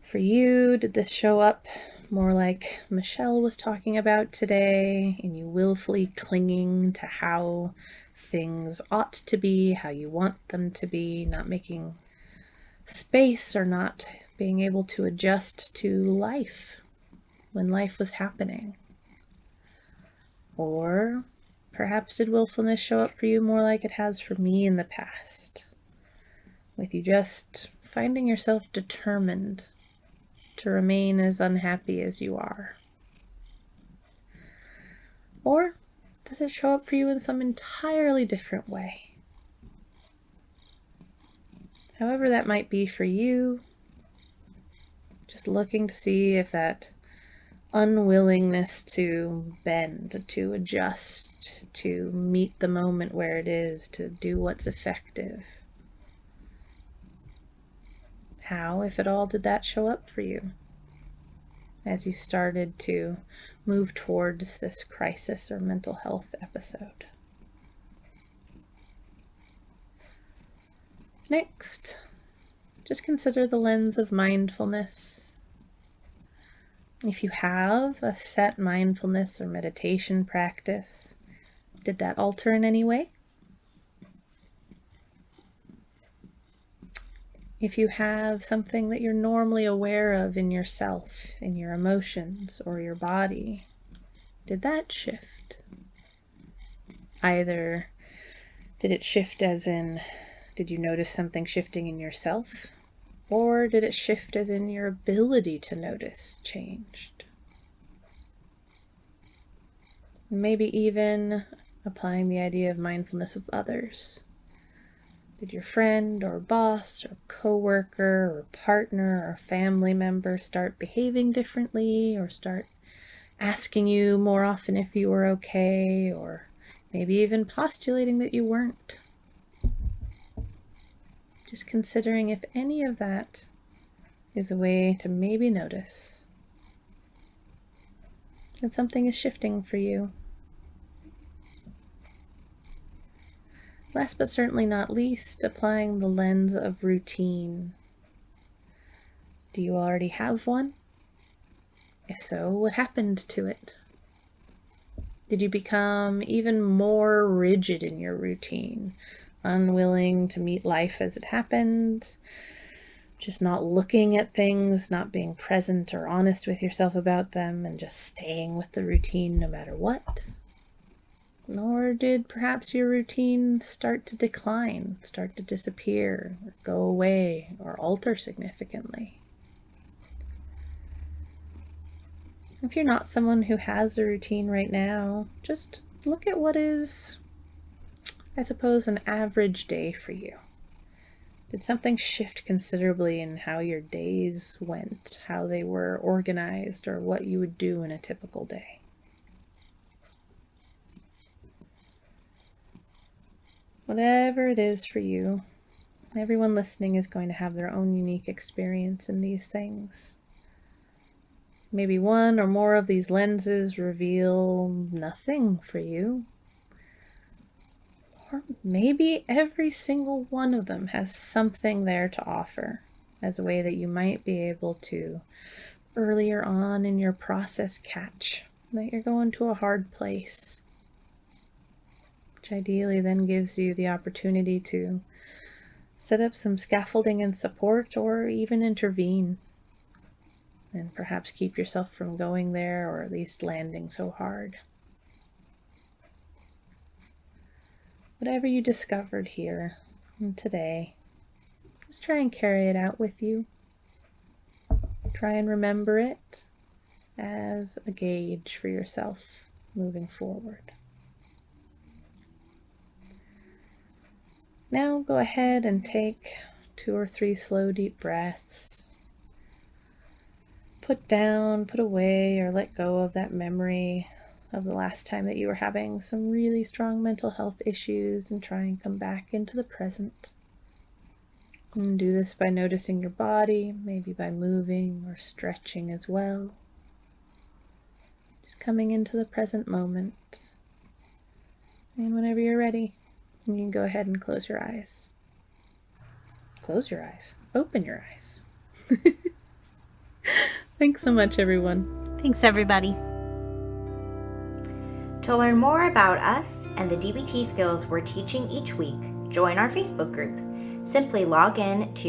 For you, did this show up more like Michelle was talking about today, in you willfully clinging to how things ought to be, how you want them to be, not making space or not being able to adjust to life when life was happening? Or perhaps did willfulness show up for you more like it has for me in the past, with you just finding yourself determined to remain as unhappy as you are? Or does it show up for you in some entirely different way? However that might be for you, just looking to see if that unwillingness to bend, to adjust, to meet the moment where it is, to do what's effective. How, if at all, did that show up for you as you started to move towards this crisis or mental health episode? Next, just consider the lens of mindfulness. If you have a set mindfulness or meditation practice, did that alter in any way? If you have something that you're normally aware of in yourself, in your emotions or your body, did that shift? Either did it shift as in, did you notice something shifting in yourself? Or did it shift as in your ability to notice changed? Maybe even applying the idea of mindfulness of others. Did your friend or boss or coworker or partner or family member start behaving differently, or start asking you more often if you were okay, or maybe even postulating that you weren't? Just considering if any of that is a way to maybe notice that something is shifting for you. Last but certainly not least, applying the lens of routine. Do you already have one? If so, what happened to it? Did you become even more rigid in your routine, unwilling to meet life as it happened, just not looking at things, not being present or honest with yourself about them, and just staying with the routine no matter what? Or did perhaps your routine start to decline, start to disappear, or go away, or alter significantly? If you're not someone who has a routine right now, just look at what is, I suppose, an average day for you. Did something shift considerably in how your days went, how they were organized, or what you would do in a typical day? Whatever it is for you, everyone listening is going to have their own unique experience in these things. Maybe one or more of these lenses reveal nothing for you. Or maybe every single one of them has something there to offer as a way that you might be able to, earlier on in your process, catch that you're going to a hard place, which ideally then gives you the opportunity to set up some scaffolding and support, or even intervene, and perhaps keep yourself from going there, or at least landing so hard. Whatever you discovered here and today, just try and carry it out with you. Try and remember it as a gauge for yourself moving forward. Now go ahead and take 2 or 3 slow, deep breaths. Put down, put away, or let go of that memory of the last time that you were having some really strong mental health issues, and try and come back into the present. And do this by noticing your body, maybe by moving or stretching as well. Just coming into the present moment. And whenever you're ready, you can go ahead and close your eyes. Close your eyes. Open your eyes. Thanks so much, everyone.
Thanks, everybody.
To learn more about us and the DBT skills we're teaching each week, join our Facebook group. Simply log in to your